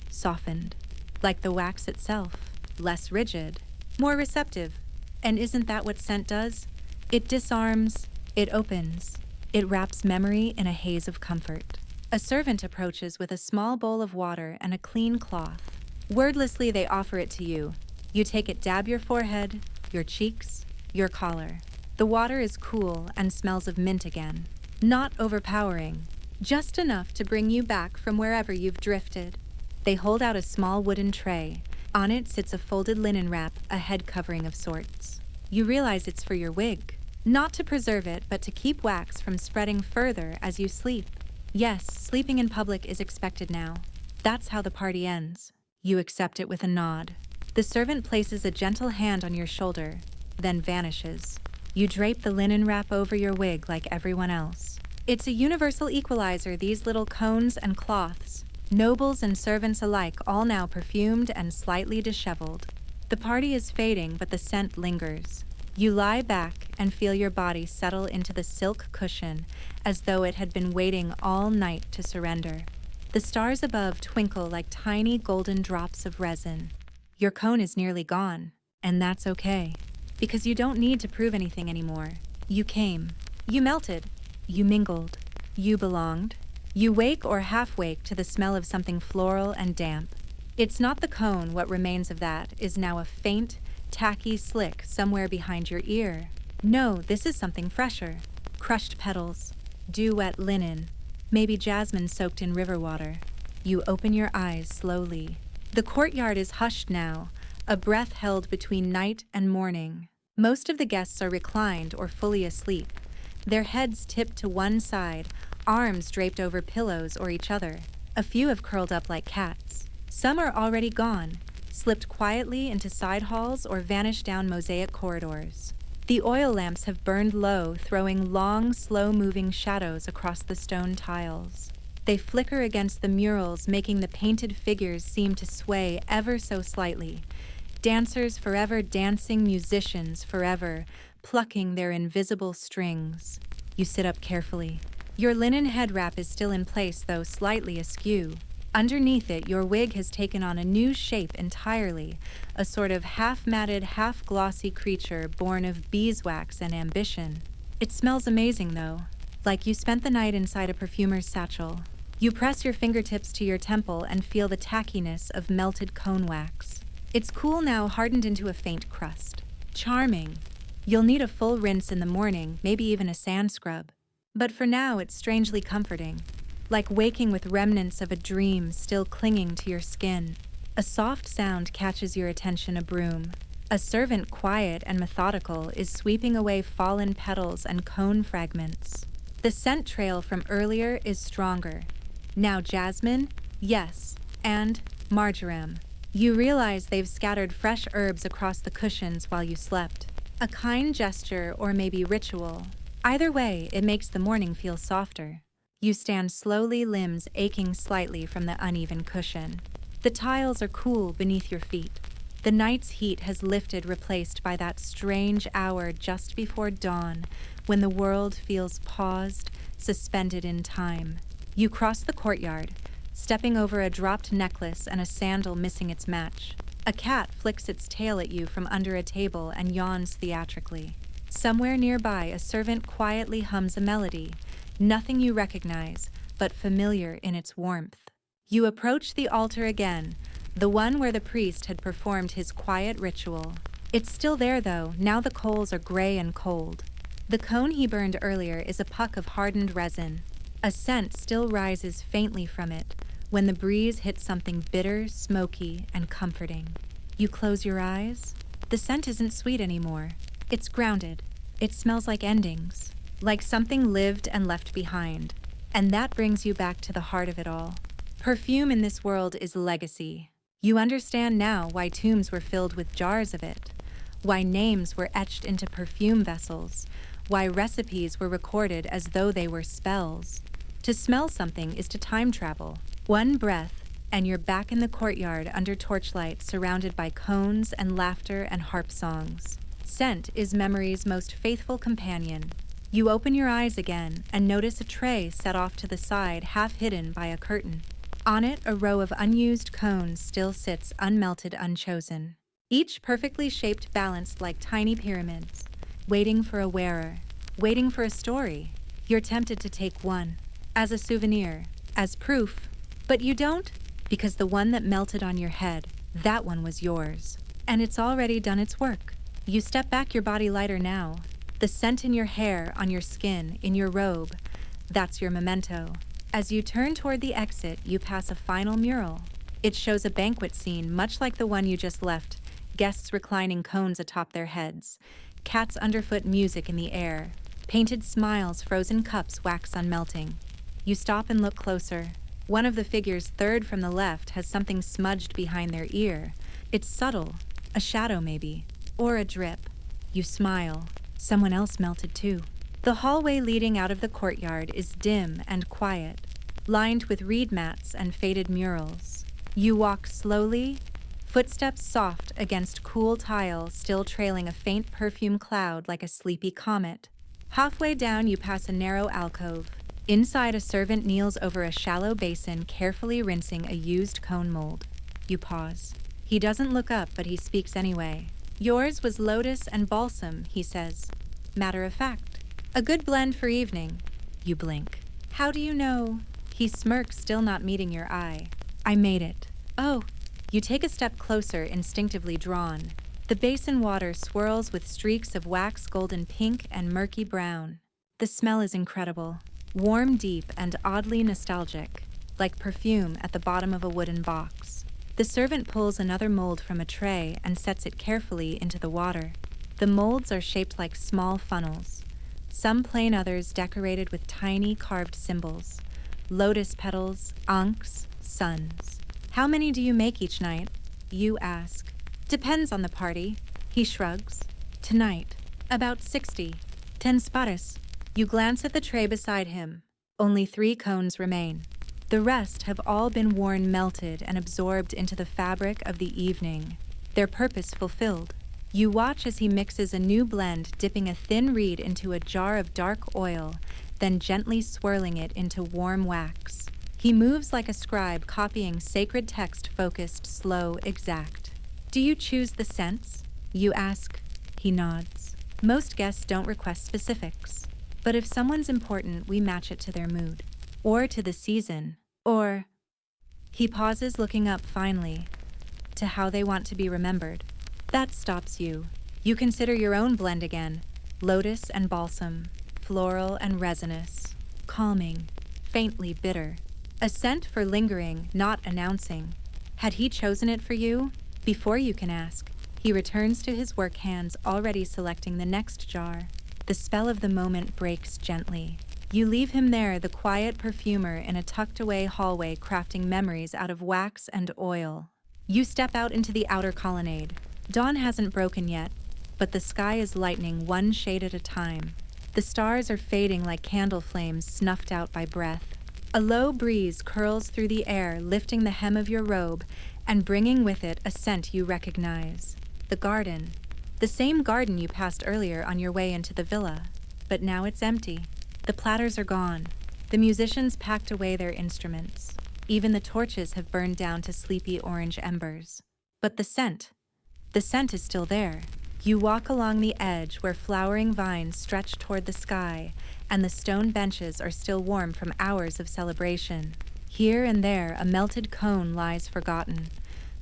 softened, like the wax itself, less rigid, more receptive. And isn't that what scent does? It disarms, it opens, it wraps memory in a haze of comfort. A servant approaches with a small bowl of water and a clean cloth. Wordlessly, they offer it to you. You take it, dab your forehead, your cheeks, your collar. The water is cool and smells of mint again. Not overpowering, just enough to bring you back from wherever you've drifted. They hold out a small wooden tray. On it sits a folded linen wrap, a head covering of sorts. You realize it's for your wig. Not to preserve it, but to keep wax from spreading further as you sleep. Yes, sleeping in public is expected now. That's how the party ends. You accept it with a nod. The servant places a gentle hand on your shoulder, then vanishes. You drape the linen wrap over your wig like everyone else. It's a universal equalizer, these little cones and cloths. Nobles and servants alike, all now perfumed and slightly disheveled. The party is fading, but the scent lingers. You lie back and feel your body settle into the silk cushion as though it had been waiting all night to surrender. The stars above twinkle like tiny golden drops of resin. Your cone is nearly gone, and that's okay. Because you don't need to prove anything anymore. You came. You melted. You mingled. You belonged. You wake or half-wake to the smell of something floral and damp. It's not the cone, what remains of that is now a faint, tacky slick somewhere behind your ear. No, this is something fresher. Crushed petals, dew-wet linen, maybe jasmine soaked in river water. You open your eyes slowly. The courtyard is hushed now, a breath held between night and morning. Most of the guests are reclined or fully asleep, their heads tipped to one side, arms draped over pillows or each other. A few have curled up like cats. Some are already gone, slipped quietly into side halls or vanished down mosaic corridors. The oil lamps have burned low, throwing long, slow-moving shadows across the stone tiles. They flicker against the murals, making the painted figures seem to sway ever so slightly. Dancers forever dancing, musicians forever plucking their invisible strings. You sit up carefully. Your linen head wrap is still in place, though slightly askew. Underneath it, your wig has taken on a new shape entirely, a sort of half-matted, half-glossy creature born of beeswax and ambition. It smells amazing, though, like you spent the night inside a perfumer's satchel. You press your fingertips to your temple and feel the tackiness of melted cone wax. It's cool now, hardened into a faint crust. Charming. You'll need a full rinse in the morning, maybe even a sand scrub. But for now, it's strangely comforting. Like waking with remnants of a dream still clinging to your skin. A soft sound catches your attention, a broom. A servant, quiet and methodical, is sweeping away fallen petals and cone fragments. The scent trail from earlier is stronger. Now jasmine, yes, and marjoram. You realize they've scattered fresh herbs across the cushions while you slept. A kind gesture or maybe ritual. Either way, it makes the morning feel softer. You stand slowly, limbs aching slightly from the uneven cushion. The tiles are cool beneath your feet. The night's heat has lifted, replaced by that strange hour just before dawn when the world feels paused, suspended in time. You cross the courtyard, stepping over a dropped necklace and a sandal missing its match. A cat flicks its tail at you from under a table and yawns theatrically. Somewhere nearby, a servant quietly hums a melody, nothing you recognize, but familiar in its warmth. You approach the altar again, the one where the priest had performed his quiet ritual. It's still there, though. Now the coals are gray and cold. The cone he burned earlier is a puck of hardened resin. A scent still rises faintly from it when the breeze hits something bitter, smoky, and comforting. You close your eyes. The scent isn't sweet anymore. It's grounded. It smells like endings, like something lived and left behind. And that brings you back to the heart of it all. Perfume in this world is legacy. You understand now why tombs were filled with jars of it, why names were etched into perfume vessels, why recipes were recorded as though they were spells. To smell something is to time travel. One breath, and you're back in the courtyard under torchlight, surrounded by cones and laughter and harp songs. Scent is memory's most faithful companion. You open your eyes again and notice a tray set off to the side, half hidden by a curtain. On it, a row of unused cones still sits unmelted, unchosen, each perfectly shaped, balanced like tiny pyramids, waiting for a wearer, waiting for a story. You're tempted to take one, as a souvenir, as proof, but you don't, because the one that melted on your head, that one was yours, and it's already done its work. You step back, your body lighter now. The scent in your hair, on your skin, in your robe, that's your memento. As you turn toward the exit, you pass a final mural. It shows a banquet scene, much like the one you just left, guests reclining, cones atop their heads, cats underfoot, music in the air, painted smiles, frozen cups, wax unmelting. You stop and look closer. One of the figures, third from the left, has something smudged behind their ear. It's subtle, a shadow maybe, or a drip. You smile. Someone else melted too. The hallway leading out of the courtyard is dim and quiet, lined with reed mats and faded murals. You walk slowly, footsteps soft against cool tile, still trailing a faint perfume cloud like a sleepy comet. Halfway down, you pass a narrow alcove. Inside, a servant kneels over a shallow basin, carefully rinsing a used cone mold. You pause. He doesn't look up, but he speaks anyway. Yours was lotus and balsam, he says. Matter of fact. A good blend for evening. You blink. How do you know? He smirks, still not meeting your eye. I made it. Oh. You take a step closer, instinctively drawn. The basin water swirls with streaks of wax golden pink and murky brown. The smell is incredible. Warm, deep, and oddly nostalgic, like perfume at the bottom of a wooden box. The servant pulls another mold from a tray and sets it carefully into the water. The molds are shaped like small funnels. Some plain, others decorated with tiny carved symbols. Lotus petals, ankhs, suns. How many do you make each night? You ask. Depends on the party. He shrugs. Tonight, about 60. 10 spares. You glance at the tray beside him. Only 3 cones remain. The rest have all been worn, melted, and absorbed into the fabric of the evening, their purpose fulfilled. You watch as he mixes a new blend, dipping a thin reed into a jar of dark oil, then gently swirling it into warm wax. He moves like a scribe, copying sacred text, focused, slow, exact. Do you choose the scents? You ask. He nods. Most guests don't request specifics. But if someone's important, we match it to their mood. Or to the season. Or... He pauses, looking up finally, to how they want to be remembered. That stops you. You consider your own blend again. Lotus and balsam, floral and resinous, calming, faintly bitter. A scent for lingering, not announcing. Had he chosen it for you? Before you can ask, he returns to his work hands, already selecting the next jar. The spell of the moment breaks gently. You leave him there, the quiet perfumer, in a tucked-away hallway, crafting memories out of wax and oil. You step out into the outer colonnade. Dawn hasn't broken yet, but the sky is lightening one shade at a time. The stars are fading like candle flames snuffed out by breath. A low breeze curls through the air, lifting the hem of your robe and bringing with it a scent you recognize. The garden. The same garden you passed earlier on your way into the villa. But now it's empty. The platters are gone. The musicians packed away their instruments. Even the torches have burned down to sleepy orange embers. But the scent is still there. You walk along the edge where flowering vines stretch toward the sky, and the stone benches are still warm from hours of celebration. Here and there, a melted cone lies forgotten,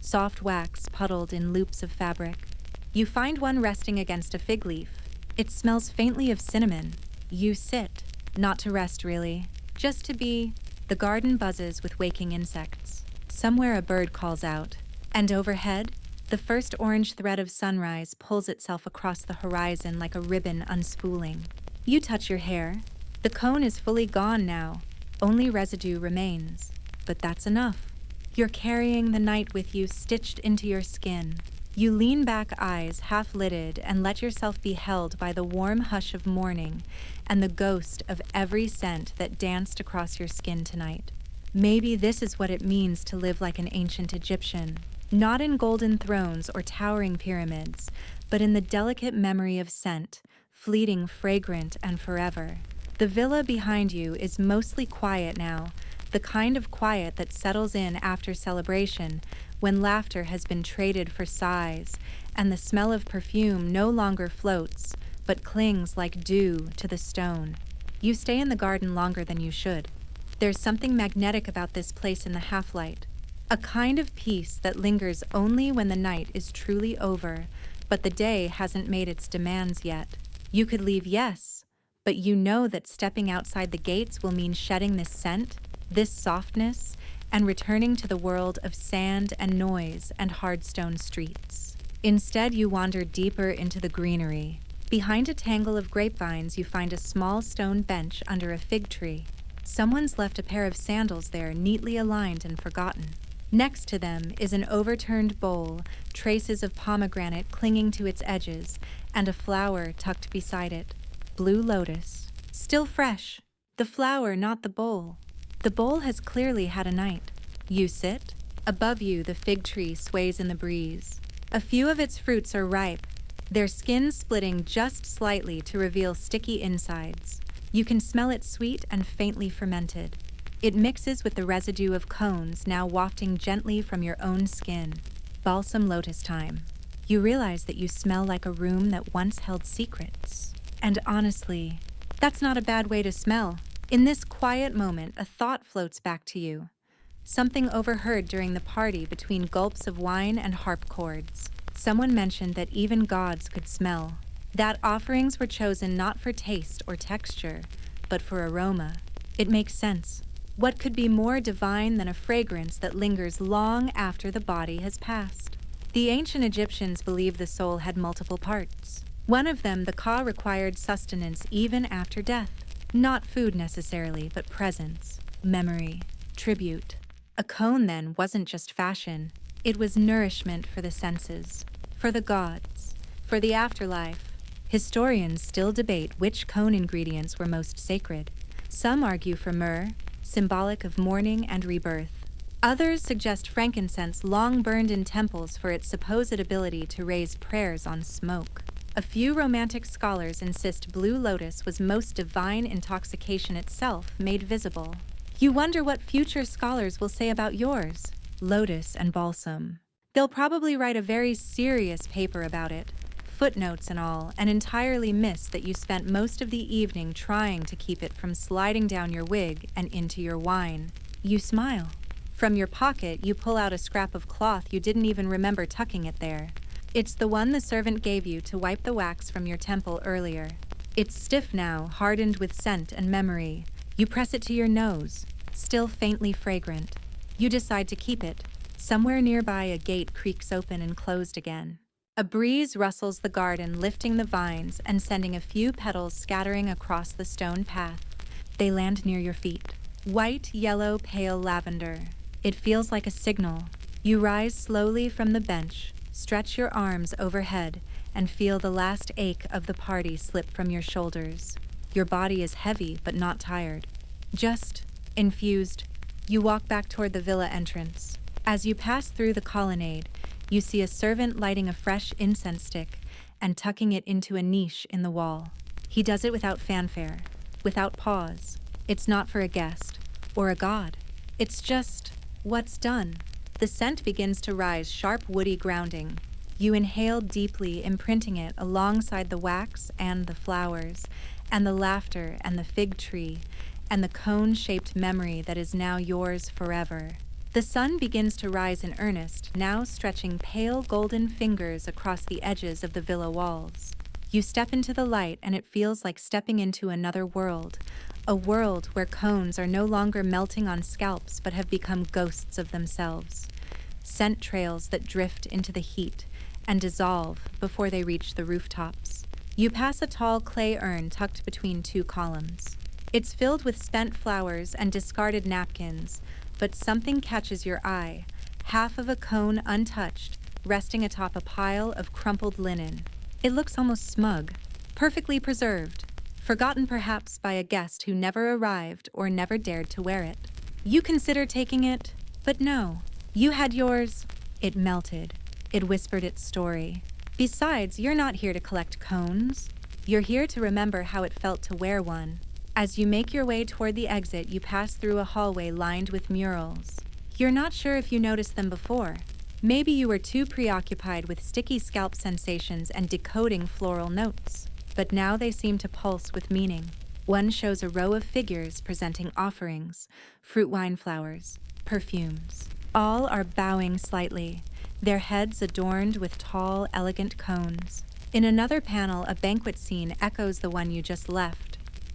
soft wax puddled in loops of fabric. You find one resting against a fig leaf. It smells faintly of cinnamon. You sit, not to rest really, just to be. The garden buzzes with waking insects. Somewhere a bird calls out, and overhead, the first orange thread of sunrise pulls itself across the horizon like a ribbon unspooling. You touch your hair. The cone is fully gone now. Only residue remains. But that's enough. You're carrying the night with you stitched into your skin. You lean back, eyes half-lidded, and let yourself be held by the warm hush of morning and the ghost of every scent that danced across your skin tonight. Maybe this is what it means to live like an ancient Egyptian, not in golden thrones or towering pyramids, but in the delicate memory of scent, fleeting, fragrant, and forever. The villa behind you is mostly quiet now, the kind of quiet that settles in after celebration, when laughter has been traded for sighs, and the smell of perfume no longer floats, but clings like dew to the stone. You stay in the garden longer than you should. There's something magnetic about this place in the half-light, a kind of peace that lingers only when the night is truly over, but the day hasn't made its demands yet. You could leave, yes, but you know that stepping outside the gates will mean shedding this scent, this softness, and returning to the world of sand and noise and hard stone streets. Instead, you wander deeper into the greenery. Behind a tangle of grapevines, you find a small stone bench under a fig tree. Someone's left a pair of sandals there, neatly aligned and forgotten. Next to them is an overturned bowl, traces of pomegranate clinging to its edges, and a flower tucked beside it. Blue lotus. Still fresh. The flower, not the bowl. The bowl has clearly had a night. You sit. Above you, the fig tree sways in the breeze. A few of its fruits are ripe, their skin splitting just slightly to reveal sticky insides. You can smell it sweet and faintly fermented. It mixes with the residue of cones now wafting gently from your own skin. Balsam lotus time. You realize that you smell like a room that once held secrets. And honestly, that's not a bad way to smell. In this quiet moment, a thought floats back to you. Something overheard during the party between gulps of wine and harp chords. Someone mentioned that even gods could smell. That offerings were chosen not for taste or texture, but for aroma. It makes sense. What could be more divine than a fragrance that lingers long after the body has passed? The ancient Egyptians believed the soul had multiple parts. One of them, the ka, required sustenance even after death. Not food necessarily, but presence, memory, tribute. A cone, then, wasn't just fashion. It was nourishment for the senses, for the gods, for the afterlife. Historians still debate which cone ingredients were most sacred. Some argue for myrrh, symbolic of mourning and rebirth. Others suggest frankincense, long burned in temples for its supposed ability to raise prayers on smoke. A few romantic scholars insist blue lotus was most divine intoxication itself made visible. You wonder what future scholars will say about yours, lotus and balsam. They'll probably write a very serious paper about it, footnotes and all, and entirely miss that you spent most of the evening trying to keep it from sliding down your wig and into your wine. You smile. From your pocket, you pull out a scrap of cloth you didn't even remember tucking it there. It's the one the servant gave you to wipe the wax from your temple earlier. It's stiff now, hardened with scent and memory. You press it to your nose, still faintly fragrant. You decide to keep it. Somewhere nearby, a gate creaks open and closed again. A breeze rustles the garden, lifting the vines and sending a few petals scattering across the stone path. They land near your feet. White, yellow, pale lavender. It feels like a signal. You rise slowly from the bench, stretch your arms overhead, and feel the last ache of the party slip from your shoulders. Your body is heavy but not tired, just Infused, you walk back toward the villa entrance. As you pass through the colonnade, you see a servant lighting a fresh incense stick and tucking it into a niche in the wall. He does it without fanfare, without pause. It's not for a guest or a god. It's just what's done. The scent begins to rise, sharp, woody grounding. You inhale deeply, imprinting it alongside the wax and the flowers, and the laughter and the fig tree, and the cone-shaped memory that is now yours forever. The sun begins to rise in earnest, now stretching pale golden fingers across the edges of the villa walls. You step into the light and it feels like stepping into another world, a world where cones are no longer melting on scalps but have become ghosts of themselves. Scent trails that drift into the heat and dissolve before they reach the rooftops. You pass a tall clay urn tucked between two columns. It's filled with spent flowers and discarded napkins, but something catches your eye, half of a cone untouched, resting atop a pile of crumpled linen. It looks almost smug, perfectly preserved, forgotten perhaps by a guest who never arrived or never dared to wear it. You consider taking it, but no. You had yours. It melted. It whispered its story. Besides, you're not here to collect cones. You're here to remember how it felt to wear one. As you make your way toward the exit, you pass through a hallway lined with murals. You're not sure if you noticed them before. Maybe you were too preoccupied with sticky scalp sensations and decoding floral notes. But now they seem to pulse with meaning. One shows a row of figures presenting offerings, fruit wine flowers, perfumes. All are bowing slightly, their heads adorned with tall, elegant cones. In another panel, a banquet scene echoes the one you just left.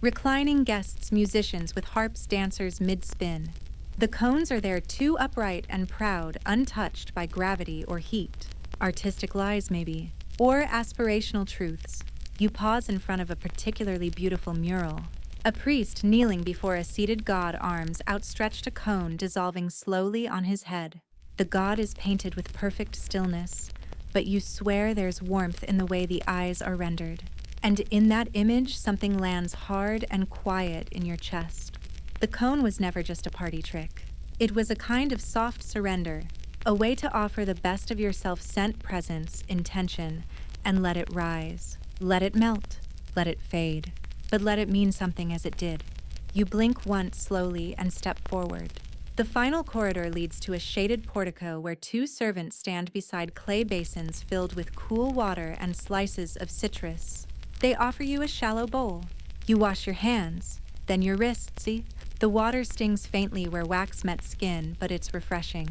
Reclining guests, musicians with harps, dancers mid-spin. The cones are there too upright and proud, untouched by gravity or heat. Artistic lies, maybe, or aspirational truths. You pause in front of a particularly beautiful mural. A priest kneeling before a seated god, arms outstretched, a cone dissolving slowly on his head. The god is painted with perfect stillness, but you swear there's warmth in the way the eyes are rendered. And in that image, something lands hard and quiet in your chest. The cone was never just a party trick. It was a kind of soft surrender, a way to offer the best of yourself, sent presence, intention, and let it rise. Let it melt. Let it fade. But let it mean something as it did. You blink once slowly and step forward. The final corridor leads to a shaded portico where two servants stand beside clay basins filled with cool water and slices of citrus. They offer you a shallow bowl. You wash your hands, then your wrists, see? The water stings faintly where wax met skin, but it's refreshing.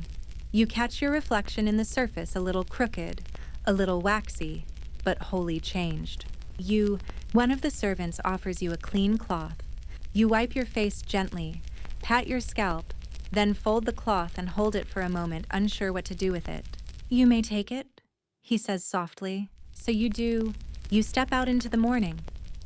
You catch your reflection in the surface, a little crooked, a little waxy, but wholly changed. One of the servants offers you a clean cloth. You wipe your face gently, pat your scalp, then fold the cloth and hold it for a moment, unsure what to do with it. You may take it, he says softly. So you do. You step out into the morning.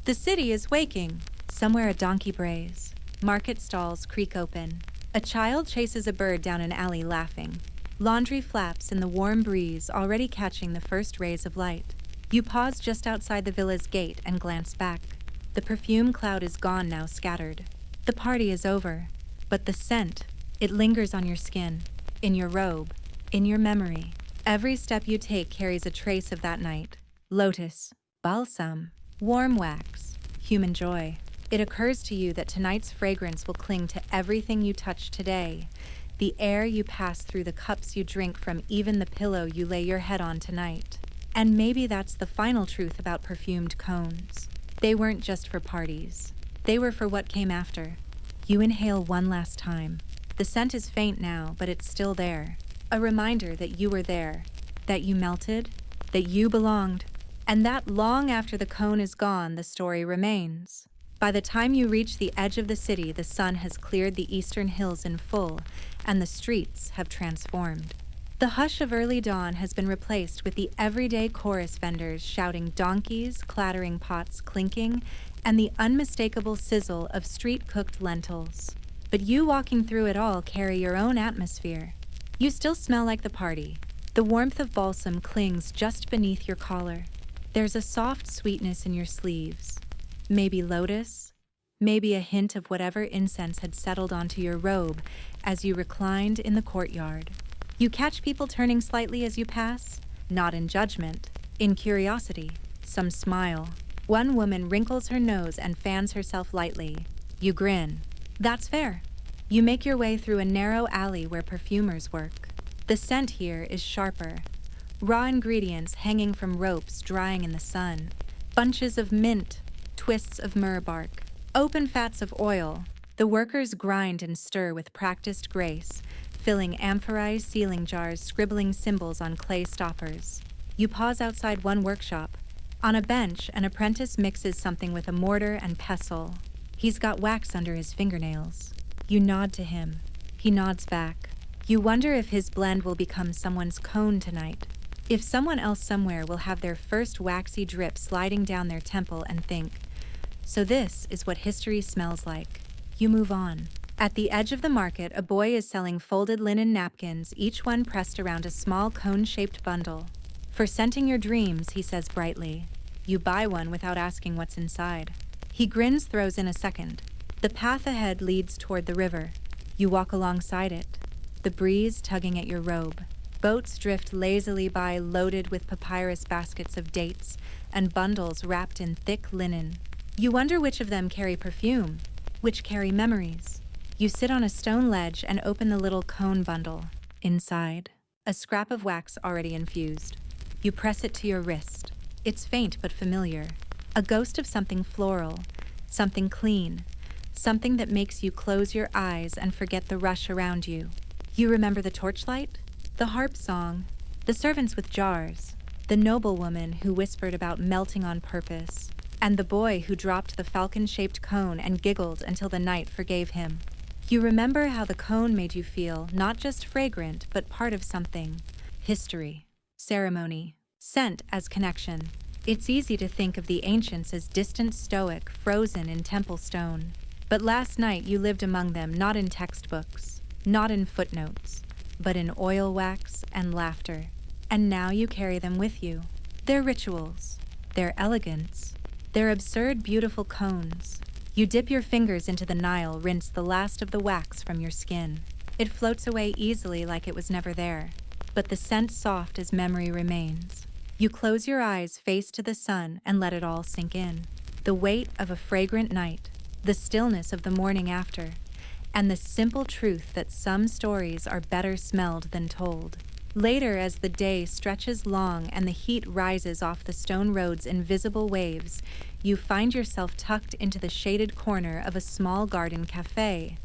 The city is waking. Somewhere a donkey brays. Market stalls creak open. A child chases a bird down an alley laughing. Laundry flaps in the warm breeze, already catching the first rays of light. You pause just outside the villa's gate and glance back. The perfume cloud is gone now, scattered. The party is over. But the scent, it lingers on your skin, in your robe, in your memory. Every step you take carries a trace of that night. Lotus, balsam, warm wax, human joy. It occurs to you that tonight's fragrance will cling to everything you touch today, the air you pass through, the cups you drink from, even the pillow you lay your head on tonight. And maybe that's the final truth about perfumed cones. They weren't just for parties. They were for what came after. You inhale one last time. The scent is faint now, but it's still there. A reminder that you were there, that you melted, that you belonged. And that long after the cone is gone, the story remains. By the time you reach the edge of the city, the sun has cleared the eastern hills in full, and the streets have transformed. The hush of early dawn has been replaced with the everyday chorus vendors shouting, donkeys, clattering pots clinking, and the unmistakable sizzle of street-cooked lentils. But you walking through it all carry your own atmosphere. You still smell like the party. The warmth of balsam clings just beneath your collar. There's a soft sweetness in your sleeves. Maybe lotus, maybe a hint of whatever incense had settled onto your robe as you reclined in the courtyard. You catch people turning slightly as you pass, not in judgment, in curiosity. Some smile. One woman wrinkles her nose and fans herself lightly. You grin. That's fair. You make your way through a narrow alley where perfumers work. The scent here is sharper. Raw ingredients hanging from ropes drying in the sun. Bunches of mint, twists of myrrh bark, open fats of oil. The workers grind and stir with practiced grace, filling amphorae sealing jars, scribbling symbols on clay stoppers. You pause outside one workshop. On a bench, an apprentice mixes something with a mortar and pestle. He's got wax under his fingernails. You nod to him. He nods back. You wonder if his blend will become someone's cone tonight. If someone else somewhere will have their first waxy drip sliding down their temple and think, so this is what history smells like. You move on. At the edge of the market, a boy is selling folded linen napkins, each one pressed around a small cone-shaped bundle. For scenting your dreams, he says brightly. You buy one without asking what's inside. He grins, throws in a second. The path ahead leads toward the river. You walk alongside it, the breeze tugging at your robe. Boats drift lazily by, loaded with papyrus baskets of dates and bundles wrapped in thick linen. You wonder which of them carry perfume, which carry memories. You sit on a stone ledge and open the little cone bundle. Inside, a scrap of wax already infused. You press it to your wrist. It's faint but familiar. A ghost of something floral, something clean, something that makes you close your eyes and forget the rush around you. You remember the torchlight, the harp song, the servants with jars, the noblewoman who whispered about melting on purpose, and the boy who dropped the falcon-shaped cone and giggled until the night forgave him. You remember how the cone made you feel not just fragrant, but part of something. History, ceremony, scent as connection. It's easy to think of the ancients as distant stoic, frozen in temple stone. But last night you lived among them, not in textbooks, not in footnotes, but in oil wax and laughter. And now you carry them with you. Their rituals, their elegance, their absurd, beautiful cones. You dip your fingers into the Nile, rinse the last of the wax from your skin. It floats away easily like it was never there, but the scent soft as memory remains. You close your eyes, face to the sun, and let it all sink in. The weight of a fragrant night, the stillness of the morning after, and the simple truth that some stories are better smelled than told. Later, as the day stretches long and the heat rises off the stone road's invisible waves, you find yourself tucked into the shaded corner of a small garden cafe.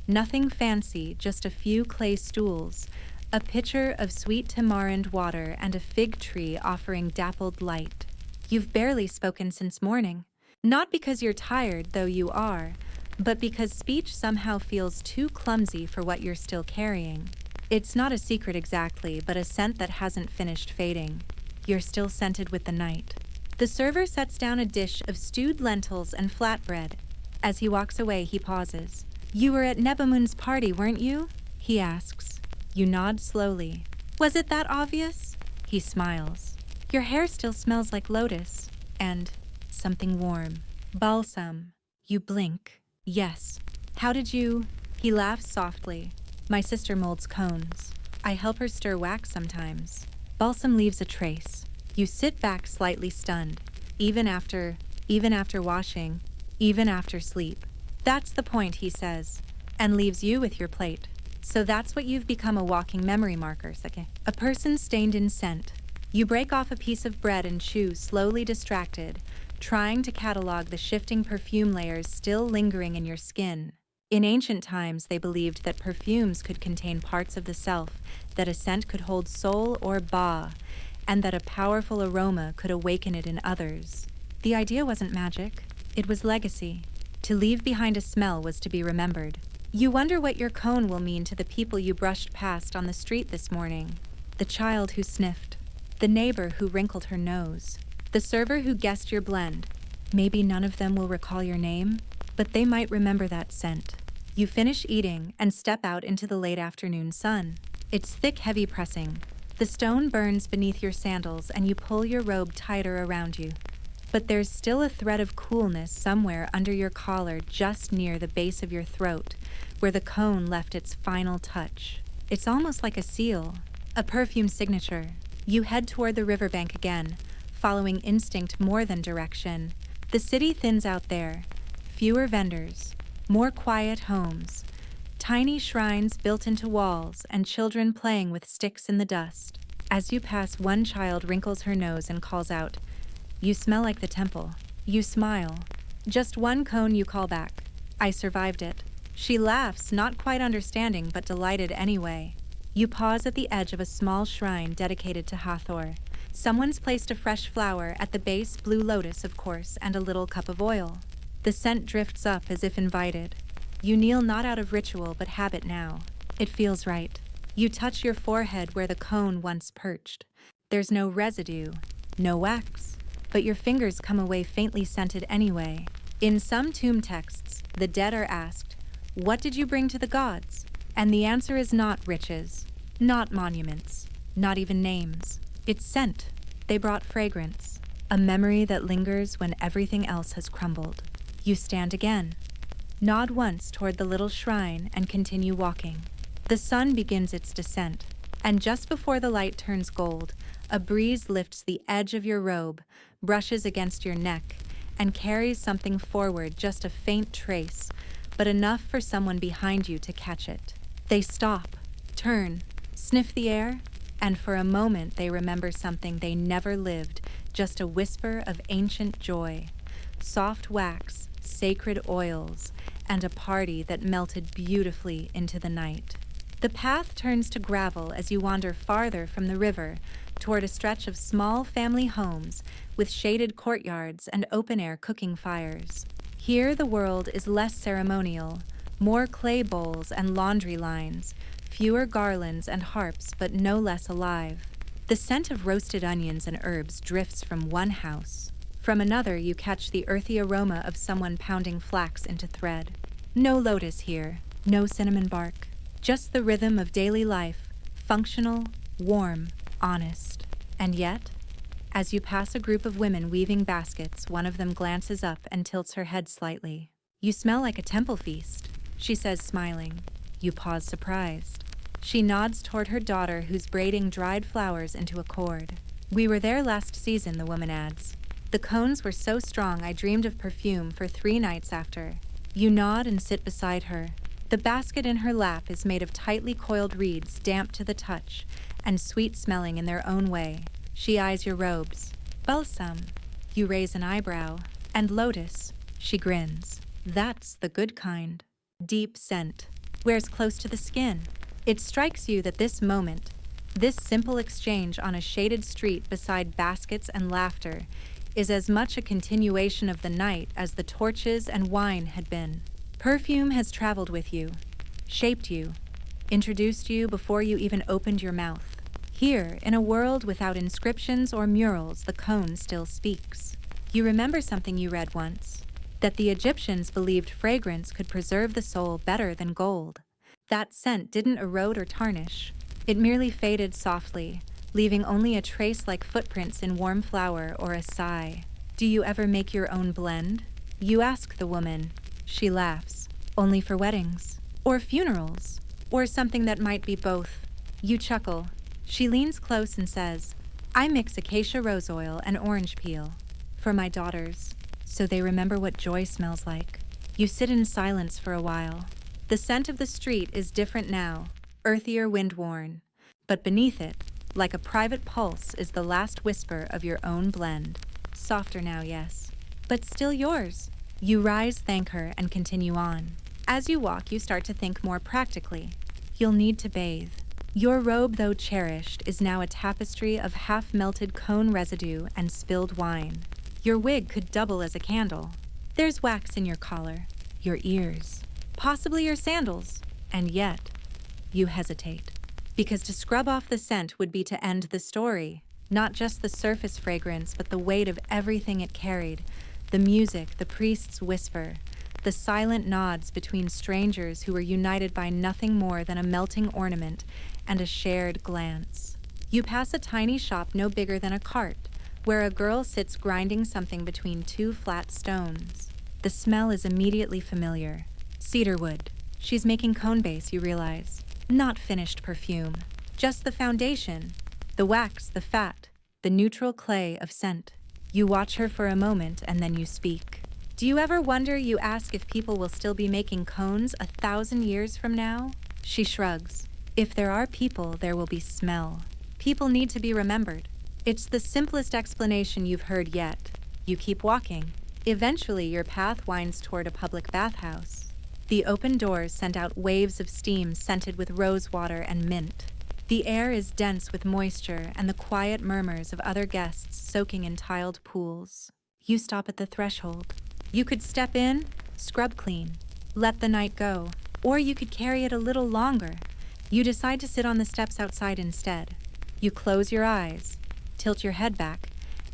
Nothing fancy, just a few clay stools, a pitcher of sweet tamarind water, and a fig tree offering dappled light. You've barely spoken since morning. Not because you're tired, though you are, but because speech somehow feels too clumsy for what you're still carrying. It's not a secret exactly, but a scent that hasn't finished fading. You're still scented with the night. The server sets down a dish of stewed lentils and flatbread. As he walks away, he pauses. You were at Nebamun's party, weren't you? He asks. You nod slowly. Was it that obvious? He smiles. Your hair still smells like lotus. And something warm. Balsam. You blink. Yes. How did you? He laughs softly. My sister molds cones. I help her stir wax sometimes. Balsam leaves a trace. You sit back slightly stunned. Even after washing, even after sleep. That's the point, he says, and leaves you with your plate. So that's what you've become, a walking memory marker, a person stained in scent. You break off a piece of bread and chew, slowly distracted, trying to catalog the shifting perfume layers still lingering in your skin. In ancient times, they believed that perfumes could contain parts of the self, that a scent could hold soul or ba, and that a powerful aroma could awaken it in others. The idea wasn't magic, it was legacy. To leave behind a smell was to be remembered. You wonder what your cone will mean to the people you brushed past on the street this morning. The child who sniffed, the neighbor who wrinkled her nose, the server who guessed your blend. Maybe none of them will recall your name, but they might remember that scent. You finish eating and step out into the late afternoon sun. It's thick, heavy pressing. The stone burns beneath your sandals and you pull your robe tighter around you. but there's still a thread of coolness somewhere under your collar just near the base of your throat, where the cone left its final touch. It's almost like a seal, a perfume signature. You head toward the riverbank again, following instinct more than direction. The city thins out there. Fewer vendors, more quiet homes, tiny shrines built into walls, and children playing with sticks in the dust. As you pass, one child wrinkles her nose and calls out, "You smell like the temple." You smile. Just one cone, you call back. "I survived it." She laughs, not quite understanding, but delighted anyway. You pause at the edge of a small shrine dedicated to Hathor. Someone's placed a fresh flower at the base, blue lotus, of course, and a little cup of oil. The scent drifts up as if invited. You kneel not out of ritual, but habit now. It feels right. You touch your forehead where the cone once perched. There's no residue, no wax, but your fingers come away faintly scented anyway. In some tomb texts, the dead are asked, "What did you bring to the gods?" And the answer is not riches, not monuments, not even names. It's scent. They brought fragrance, a memory that lingers when everything else has crumbled. You stand again, nod once toward the little shrine, and continue walking. The sun begins its descent, and just before the light turns gold, a breeze lifts the edge of your robe, brushes against your neck, and carries something forward, just a faint trace, but enough for someone behind you to catch it. They stop, turn, sniff the air, and for a moment they remember something they never lived, just a whisper of ancient joy. Soft wax, sacred oils, and a party that melted beautifully into the night. The path turns to gravel as you wander farther from the river toward a stretch of small family homes with shaded courtyards and open-air cooking fires. Here the world is less ceremonial, more clay bowls and laundry lines, fewer garlands and harps, but no less alive. The scent of roasted onions and herbs drifts from one house. From another, you catch the earthy aroma of someone pounding flax into thread. No lotus here, no cinnamon bark, just the rhythm of daily life, functional, warm, honest. And yet, as you pass a group of women weaving baskets, one of them glances up and tilts her head slightly. "You smell like a temple feast," she says, smiling. You pause, surprised. She nods toward her daughter, who's braiding dried flowers into a cord. "We were there last season," the woman adds. "The cones were so strong I dreamed of perfume for 3 nights after." You nod and sit beside her. The basket in her lap is made of tightly coiled reeds, damp to the touch, and sweet-smelling in their own way. She eyes your robes. "Balsam." You raise an eyebrow. "And lotus." She grins. "That's the good kind." Deep scent. Wears close to the skin. It strikes you that this moment, this simple exchange on a shaded street beside baskets and laughter, is as much a continuation of the night as the torches and wine had been. Perfume has traveled with you, shaped you, introduced you before you even opened your mouth. Here, in a world without inscriptions or murals, the cone still speaks. You remember something you read once, that the Egyptians believed fragrance could preserve the soul better than gold. That scent didn't erode or tarnish. It merely faded softly, leaving only a trace like footprints in warm flour or a sigh. "Do you ever make your own blend?" You ask the woman. She laughs. "Only for weddings, or funerals, or something that might be both." You chuckle. She leans close and says, "I mix acacia rose oil and orange peel. For my daughters, so they remember what joy smells like." You sit in silence for a while. The scent of the street is different now, earthier, wind-worn. But beneath it, like a private pulse, is the last whisper of your own blend. Softer now, yes, but still yours. You rise, thank her, and continue on. As you walk, you start to think more practically. You'll need to bathe. Your robe, though cherished, is now a tapestry of half-melted cone residue and spilled wine. Your wig could double as a candle. There's wax in your collar, your ears, possibly your sandals, and yet you hesitate. Because to scrub off the scent would be to end the story, not just the surface fragrance, but the weight of everything it carried, the music, the priest's whisper, the silent nods between strangers who were united by nothing more than a melting ornament and a shared glance. You pass a tiny shop no bigger than a cart, where a girl sits grinding something between two flat stones. The smell is immediately familiar. Cedarwood. She's making cone base, you realize. Not finished perfume. Just the foundation. The wax, the fat, the neutral clay of scent. You watch her for a moment and then you speak. Do you ever wonder, you ask, if people will still be making cones 1,000 years from now? She shrugs. If there are people, there will be smell. People need to be remembered. It's the simplest explanation you've heard yet. You keep walking. Eventually, your path winds toward a public bathhouse. The open doors send out waves of steam scented with rose water and mint. The air is dense with moisture and the quiet murmurs of other guests soaking in tiled pools. You stop at the threshold. You could step in, scrub clean, let the night go, or you could carry it a little longer. You decide to sit on the steps outside instead. You close your eyes, tilt your head back,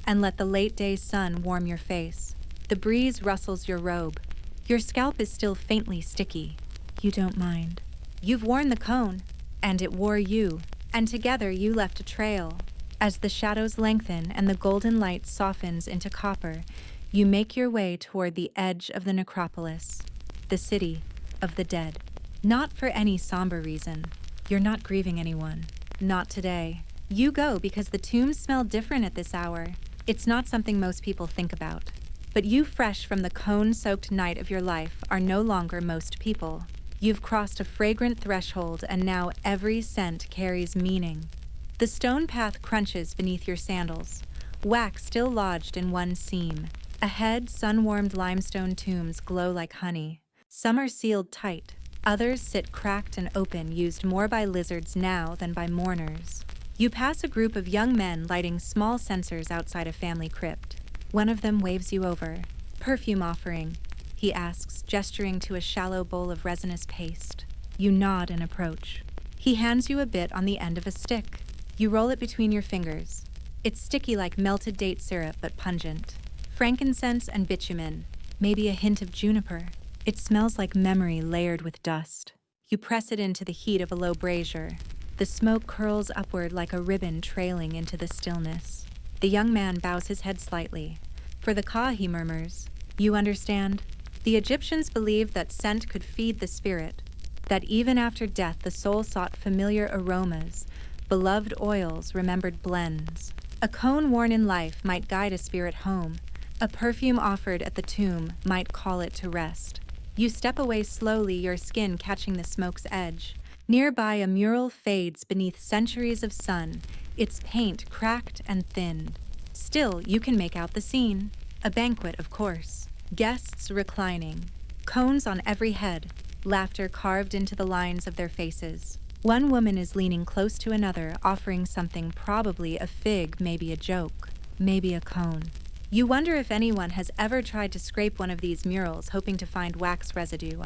and let the late day sun warm your face. The breeze rustles your robe. Your scalp is still faintly sticky. You don't mind. You've worn the cone, and it wore you, and together you left a trail. As the shadows lengthen and the golden light softens into copper, you make your way toward the edge of the necropolis, the city of the dead. Not for any somber reason. You're not grieving anyone. Not today. You go because the tombs smell different at this hour. It's not something most people think about. But you, fresh from the cone-soaked night of your life, are no longer most people. You've crossed a fragrant threshold, and now every scent carries meaning. The stone path crunches beneath your sandals, wax still lodged in one seam. Ahead, sun-warmed limestone tombs glow like honey. Some are sealed tight. Others sit cracked and open, used more by lizards now than by mourners. You pass a group of young men lighting small censers outside a family crypt. One of them waves you over. "Perfume offering," he asks, gesturing to a shallow bowl of resinous paste. You nod and approach. He hands you a bit on the end of a stick. You roll it between your fingers. It's sticky like melted date syrup, but pungent. Frankincense and bitumen, maybe a hint of juniper. It smells like memory layered with dust. You press it into the heat of a low brazier. The smoke curls upward like a ribbon trailing into the stillness. The young man bows his head slightly. For the Ka, he murmurs. You understand? The Egyptians believed that scent could feed the spirit, that even after death the soul sought familiar aromas, beloved oils, remembered blends. A cone worn in life might guide a spirit home. A perfume offered at the tomb might call it to rest. You step away slowly, your skin catching the smoke's edge. Nearby, a mural fades beneath centuries of sun, its paint cracked and thinned. Still, you can make out the scene. A banquet, of course. Guests reclining. Cones on every head. Laughter carved into the lines of their faces. One woman is leaning close to another, offering something, probably a fig, maybe a joke, maybe a cone. You wonder if anyone has ever tried to scrape one of these murals, hoping to find wax residue,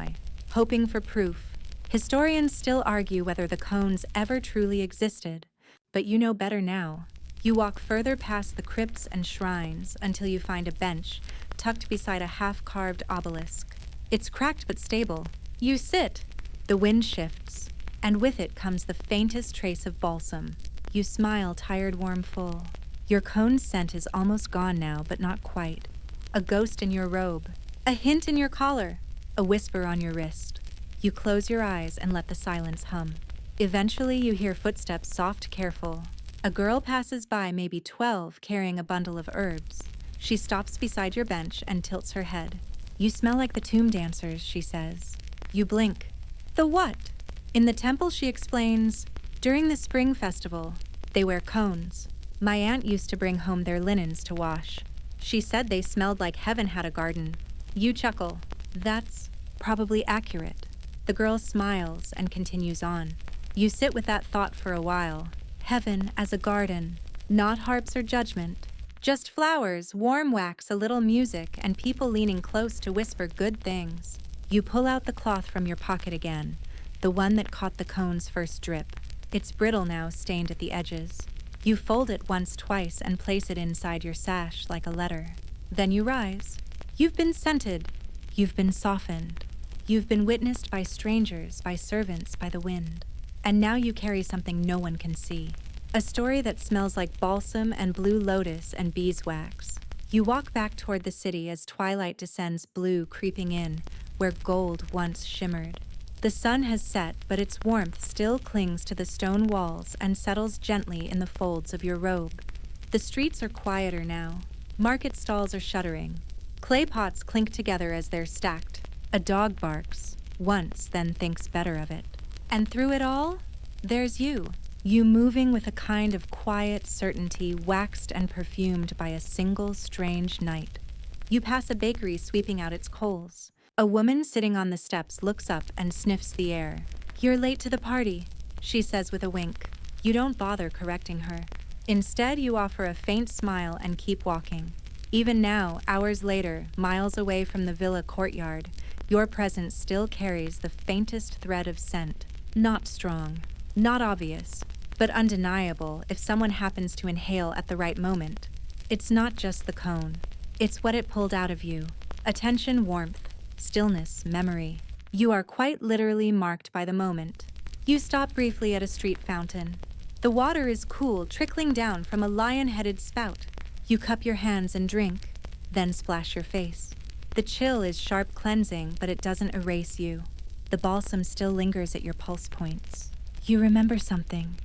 hoping for proof. Historians still argue whether the cones ever truly existed, but you know better now. You walk further past the crypts and shrines until you find a bench tucked beside a half-carved obelisk. It's cracked but stable. You sit. The wind shifts, and with it comes the faintest trace of balsam. You smile, tired, warm, full. Your cone's scent is almost gone now, but not quite. A ghost in your robe, a hint in your collar, a whisper on your wrist. You close your eyes and let the silence hum. Eventually, you hear footsteps, soft, careful. A girl passes by, maybe 12, carrying a bundle of herbs. She stops beside your bench and tilts her head. You smell like the tomb dancers, she says. You blink. The what? In the temple, she explains, during the spring festival, they wear cones. My aunt used to bring home their linens to wash. She said they smelled like heaven had a garden. You chuckle. That's probably accurate. The girl smiles and continues on. You sit with that thought for a while. Heaven as a garden, not harps or judgment. Just flowers, warm wax, a little music, and people leaning close to whisper good things. You pull out the cloth from your pocket again, the one that caught the cone's first drip. It's brittle now, stained at the edges. You fold it once, twice, and place it inside your sash like a letter. Then you rise. You've been scented. You've been softened. You've been witnessed by strangers, by servants, by the wind. And now you carry something no one can see. A story that smells like balsam and blue lotus and beeswax. You walk back toward the city as twilight descends, blue creeping in, where gold once shimmered. The sun has set, but its warmth still clings to the stone walls and settles gently in the folds of your robe. The streets are quieter now. Market stalls are shuttering. Clay pots clink together as they're stacked. A dog barks, once, then thinks better of it. And through it all, there's you. You moving with a kind of quiet certainty waxed and perfumed by a single strange night. You pass a bakery sweeping out its coals. A woman sitting on the steps looks up and sniffs the air. "You're late to the party," she says with a wink. You don't bother correcting her. Instead, you offer a faint smile and keep walking. Even now, hours later, miles away from the villa courtyard, your presence still carries the faintest thread of scent. Not strong, not obvious, but undeniable if someone happens to inhale at the right moment. It's not just the cone. It's what it pulled out of you. Attention, warmth, stillness, memory. You are quite literally marked by the moment. You stop briefly at a street fountain. The water is cool, trickling down from a lion-headed spout. You cup your hands and drink, then splash your face. The chill is sharp cleansing, but it doesn't erase you. The balsam still lingers at your pulse points. You remember something,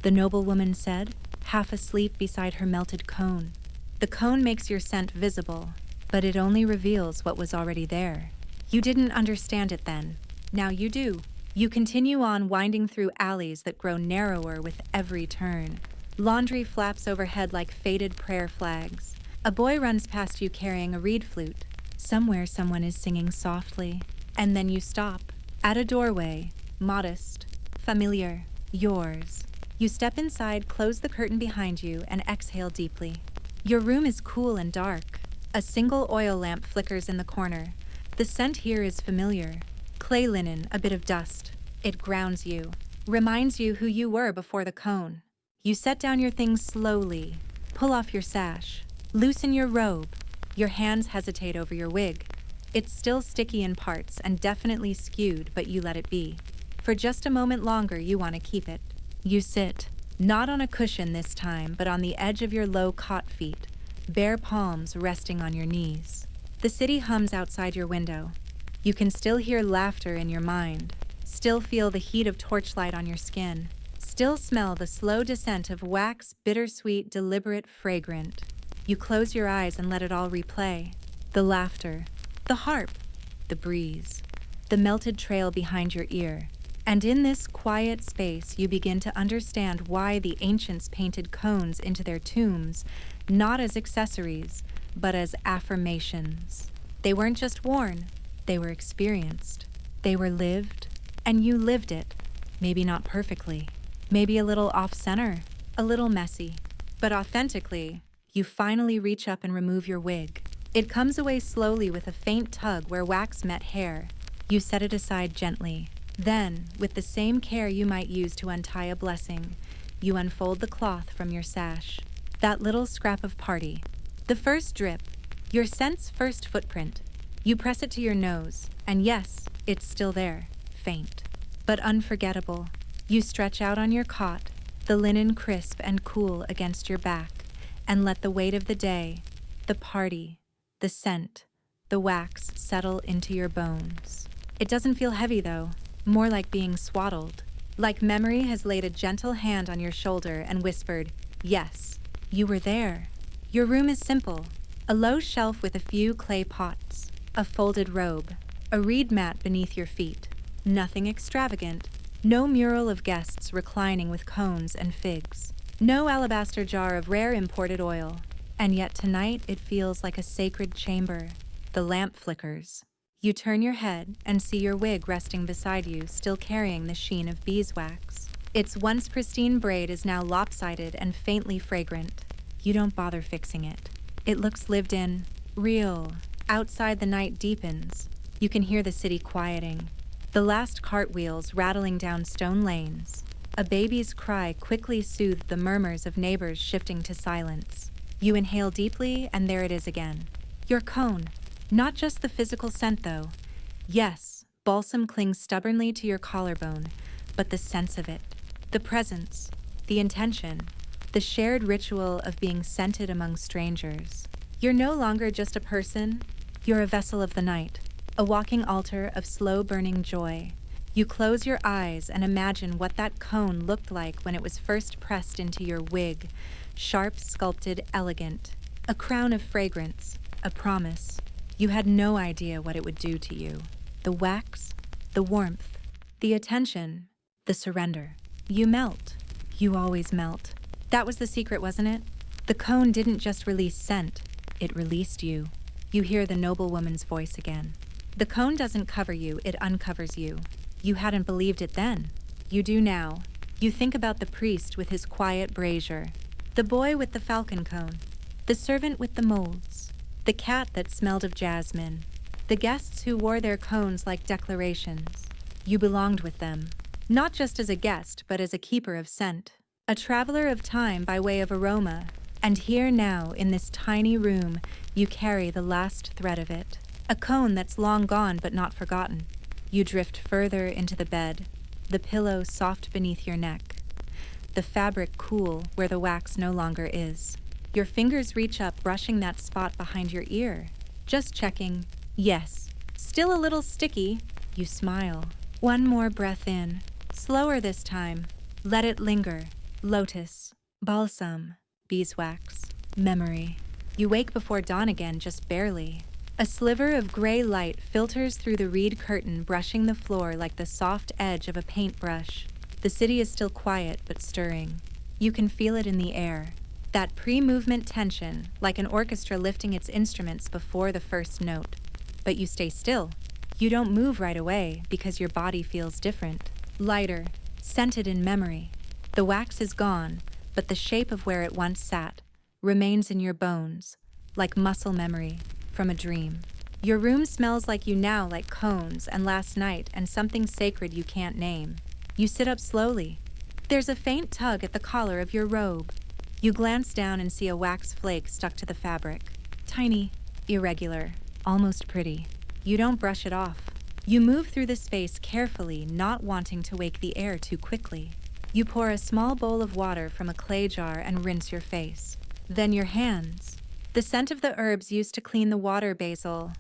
the noblewoman said, half asleep beside her melted cone. The cone makes your scent visible, but it only reveals what was already there. You didn't understand it then. Now you do. You continue on, winding through alleys that grow narrower with every turn. Laundry flaps overhead like faded prayer flags. A boy runs past you carrying a reed flute. Somewhere someone is singing softly. And then you stop. At a doorway, modest, familiar, yours. You step inside, close the curtain behind you, and exhale deeply. Your room is cool and dark. A single oil lamp flickers in the corner. The scent here is familiar. Clay linen, a bit of dust. It grounds you, reminds you who you were before the cone. You set down your things slowly, pull off your sash, loosen your robe. Your hands hesitate over your wig. It's still sticky in parts and definitely skewed, but you let it be. For just a moment longer, you want to keep it. You sit, not on a cushion this time, but on the edge of your low cot feet, bare palms resting on your knees. The city hums outside your window. You can still hear laughter in your mind, still feel the heat of torchlight on your skin, still smell the slow descent of wax, bittersweet, deliberate, fragrant. You close your eyes and let it all replay. The laughter, the harp, the breeze, the melted trail behind your ear. And in this quiet space, you begin to understand why the ancients painted cones into their tombs, not as accessories, but as affirmations. They weren't just worn, they were experienced. They were lived, and you lived it. Maybe not perfectly, maybe a little off-center, a little messy, but authentically. You finally reach up and remove your wig. It comes away slowly with a faint tug where wax met hair. You set it aside gently. Then, with the same care you might use to untie a blessing, you unfold the cloth from your sash. That little scrap of party. The first drip. Your scent's first footprint. You press it to your nose, and yes, it's still there, faint, but unforgettable. You stretch out on your cot, the linen crisp and cool against your back, and let the weight of the day, the party, the scent, the wax settle into your bones. It doesn't feel heavy though, more like being swaddled, like memory has laid a gentle hand on your shoulder and whispered, yes, you were there. Your room is simple, a low shelf with a few clay pots, a folded robe, a reed mat beneath your feet. Nothing extravagant, no mural of guests reclining with cones and figs. No alabaster jar of rare imported oil, and yet tonight it feels like a sacred chamber. The lamp flickers. You turn your head and see your wig resting beside you, still carrying the sheen of beeswax. Its once pristine braid is now lopsided and faintly fragrant. You don't bother fixing it. It looks lived in, real. Outside, the night deepens. You can hear the city quieting. The last cartwheels rattling down stone lanes. A baby's cry quickly soothed the murmurs of neighbors shifting to silence. You inhale deeply, and there it is again. Your cone. Not just the physical scent, though. Yes, balsam clings stubbornly to your collarbone, but the sense of it. The presence. the intention, the shared ritual of being scented among strangers. You're no longer just a person, you're a vessel of the night, a walking altar of slow-burning joy. You close your eyes and imagine what that cone looked like when it was first pressed into your wig, sharp, sculpted, elegant, a crown of fragrance, a promise. You had no idea what it would do to you. The wax, the warmth, the attention, the surrender. You melt. You always melt. That was the secret, wasn't it? The cone didn't just release scent, it released you. You hear the noblewoman's voice again. The cone doesn't cover you, it uncovers you. You hadn't believed it then. You do now. You think about the priest with his quiet brazier, the boy with the falcon cone, the servant with the molds, the cat that smelled of jasmine, the guests who wore their cones like declarations. You belonged with them, not just as a guest, but as a keeper of scent, a traveler of time by way of aroma. And here now, in this tiny room, you carry the last thread of it, a cone that's long gone but not forgotten. You drift further into the bed, the pillow soft beneath your neck, the fabric cool where the wax no longer is. Your fingers reach up, brushing that spot behind your ear. Just checking. Yes. Still a little sticky. You smile. One more breath in. Slower this time. Let it linger. Lotus. Balsam. Beeswax. Memory. You wake before dawn again, just barely. A sliver of gray light filters through the reed curtain, brushing the floor like the soft edge of a paintbrush. The city is still quiet but stirring. You can feel it in the air. That pre-movement tension, like an orchestra lifting its instruments before the first note. But you stay still. You don't move right away because your body feels different. Lighter, scented in memory. The wax is gone, but the shape of where it once sat remains in your bones, like muscle memory from a dream. Your room smells like you now, like cones and last night and something sacred you can't name. You sit up slowly. There's a faint tug at the collar of your robe. You glance down and see a wax flake stuck to the fabric. Tiny, irregular, almost pretty. You don't brush it off. You move through the space carefully, not wanting to wake the air too quickly. You pour a small bowl of water from a clay jar and rinse your face. Then your hands. The scent of the herbs used to clean the water, basil.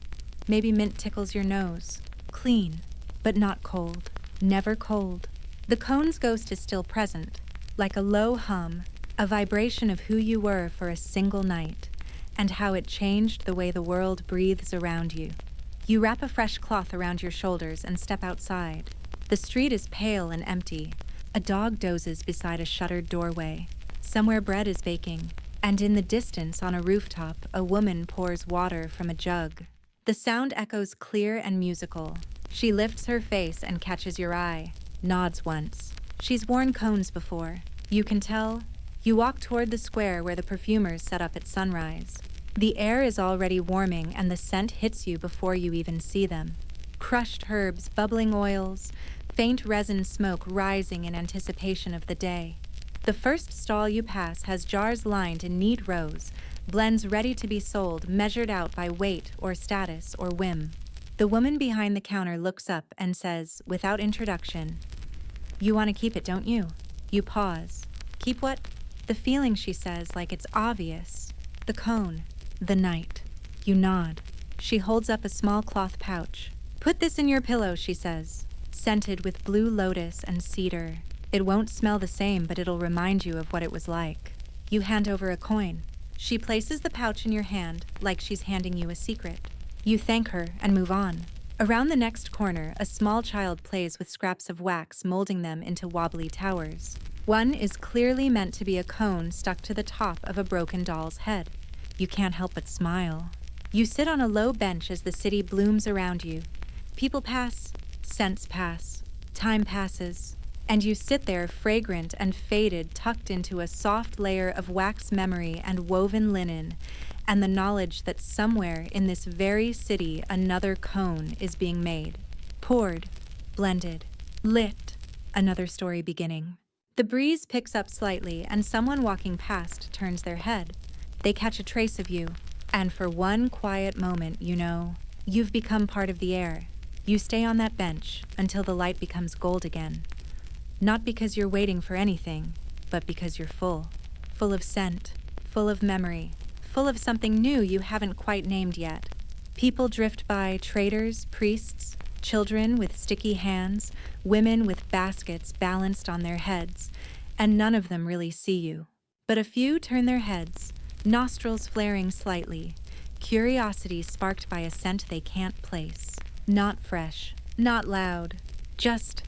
Maybe mint tickles your nose. Clean, but not cold. Never cold. The cone's ghost is still present, like a low hum, a vibration of who you were for a single night, and how it changed the way the world breathes around you. You wrap a fresh cloth around your shoulders and step outside. The street is pale and empty. A dog dozes beside a shuttered doorway. Somewhere bread is baking, and in the distance on a rooftop, a woman pours water from a jug. The sound echoes clear and musical. She lifts her face and catches your eye, nods once. She's worn cones before. You can tell. You walk toward the square where the perfumers set up at sunrise. The air is already warming and the scent hits you before you even see them. Crushed herbs, bubbling oils, faint resin smoke rising in anticipation of the day. The first stall you pass has jars lined in neat rows, blends ready to be sold, measured out by weight or status or whim. The woman behind the counter looks up and says, without introduction, "You want to keep it, don't you?" You pause. Keep what? The feeling, she says, like it's obvious. The cone. The night. You nod. She holds up a small cloth pouch. "Put this in your pillow," she says, scented with blue lotus and cedar. It won't smell the same, but it'll remind you of what it was like. You hand over a coin. She places the pouch in your hand like she's handing you a secret. You thank her and move on. Around the next corner, a small child plays with scraps of wax, molding them into wobbly towers. One is clearly meant to be a cone stuck to the top of a broken doll's head. You can't help but smile. You sit on a low bench as the city blooms around you. People pass, scents pass, time passes, and you sit there fragrant and faded, tucked into a soft layer of wax memory and woven linen, and the knowledge that somewhere in this very city another cone is being made. Poured, blended, lit, another story beginning. The breeze picks up slightly and someone walking past turns their head. They catch a trace of you, and for one quiet moment, you know, you've become part of the air. You stay on that bench until the light becomes gold again. Not because you're waiting for anything, but because you're full. Full of scent, full of memory, full of something new you haven't quite named yet. People drift by, traders, priests, children with sticky hands, women with baskets balanced on their heads, and none of them really see you. But a few turn their heads, nostrils flaring slightly, curiosity sparked by a scent they can't place. Not fresh, not loud, just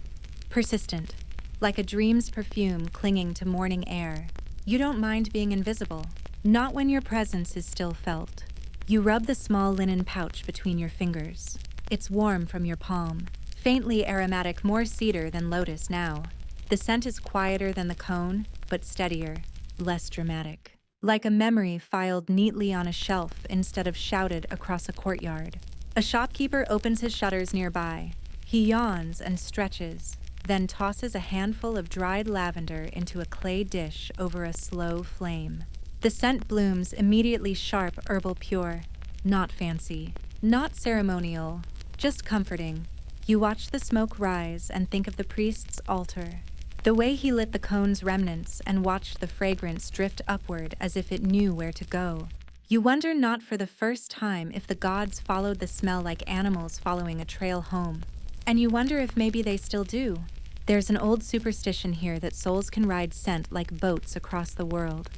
persistent, like a dream's perfume clinging to morning air. You don't mind being invisible, not when your presence is still felt. You rub the small linen pouch between your fingers. It's warm from your palm, faintly aromatic, more cedar than lotus now. The scent is quieter than the cone, but steadier, less dramatic. Like a memory filed neatly on a shelf instead of shouted across a courtyard. A shopkeeper opens his shutters nearby. He yawns and stretches, then tosses a handful of dried lavender into a clay dish over a slow flame. The scent blooms immediately sharp, herbal, pure. Not fancy, not ceremonial, just comforting. You watch the smoke rise and think of the priest's altar. The way he lit the cone's remnants and watched the fragrance drift upward as if it knew where to go. You wonder not for the first time if the gods followed the smell like animals following a trail home. And you wonder if maybe they still do. There's an old superstition here that souls can ride scent like boats across the world.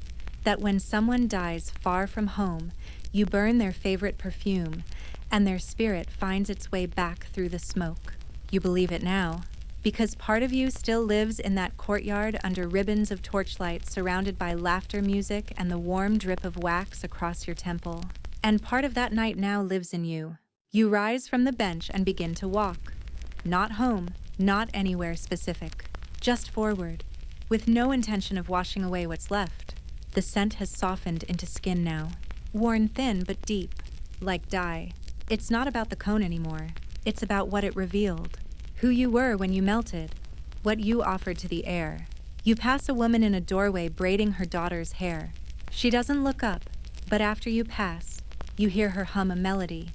That when someone dies far from home, you burn their favorite perfume, and their spirit finds its way back through the smoke. You believe it now, because part of you still lives in that courtyard under ribbons of torchlight surrounded by laughter music and the warm drip of wax across your temple. And part of that night now lives in you. You rise from the bench and begin to walk. Not home, not anywhere specific, just forward, with no intention of washing away what's left. The scent has softened into skin now, worn thin but deep, like dye. It's not about the cone anymore. It's about what it revealed. Who you were when you melted, what you offered to the air. You pass a woman in a doorway braiding her daughter's hair. She doesn't look up, but after you pass, you hear her hum a melody.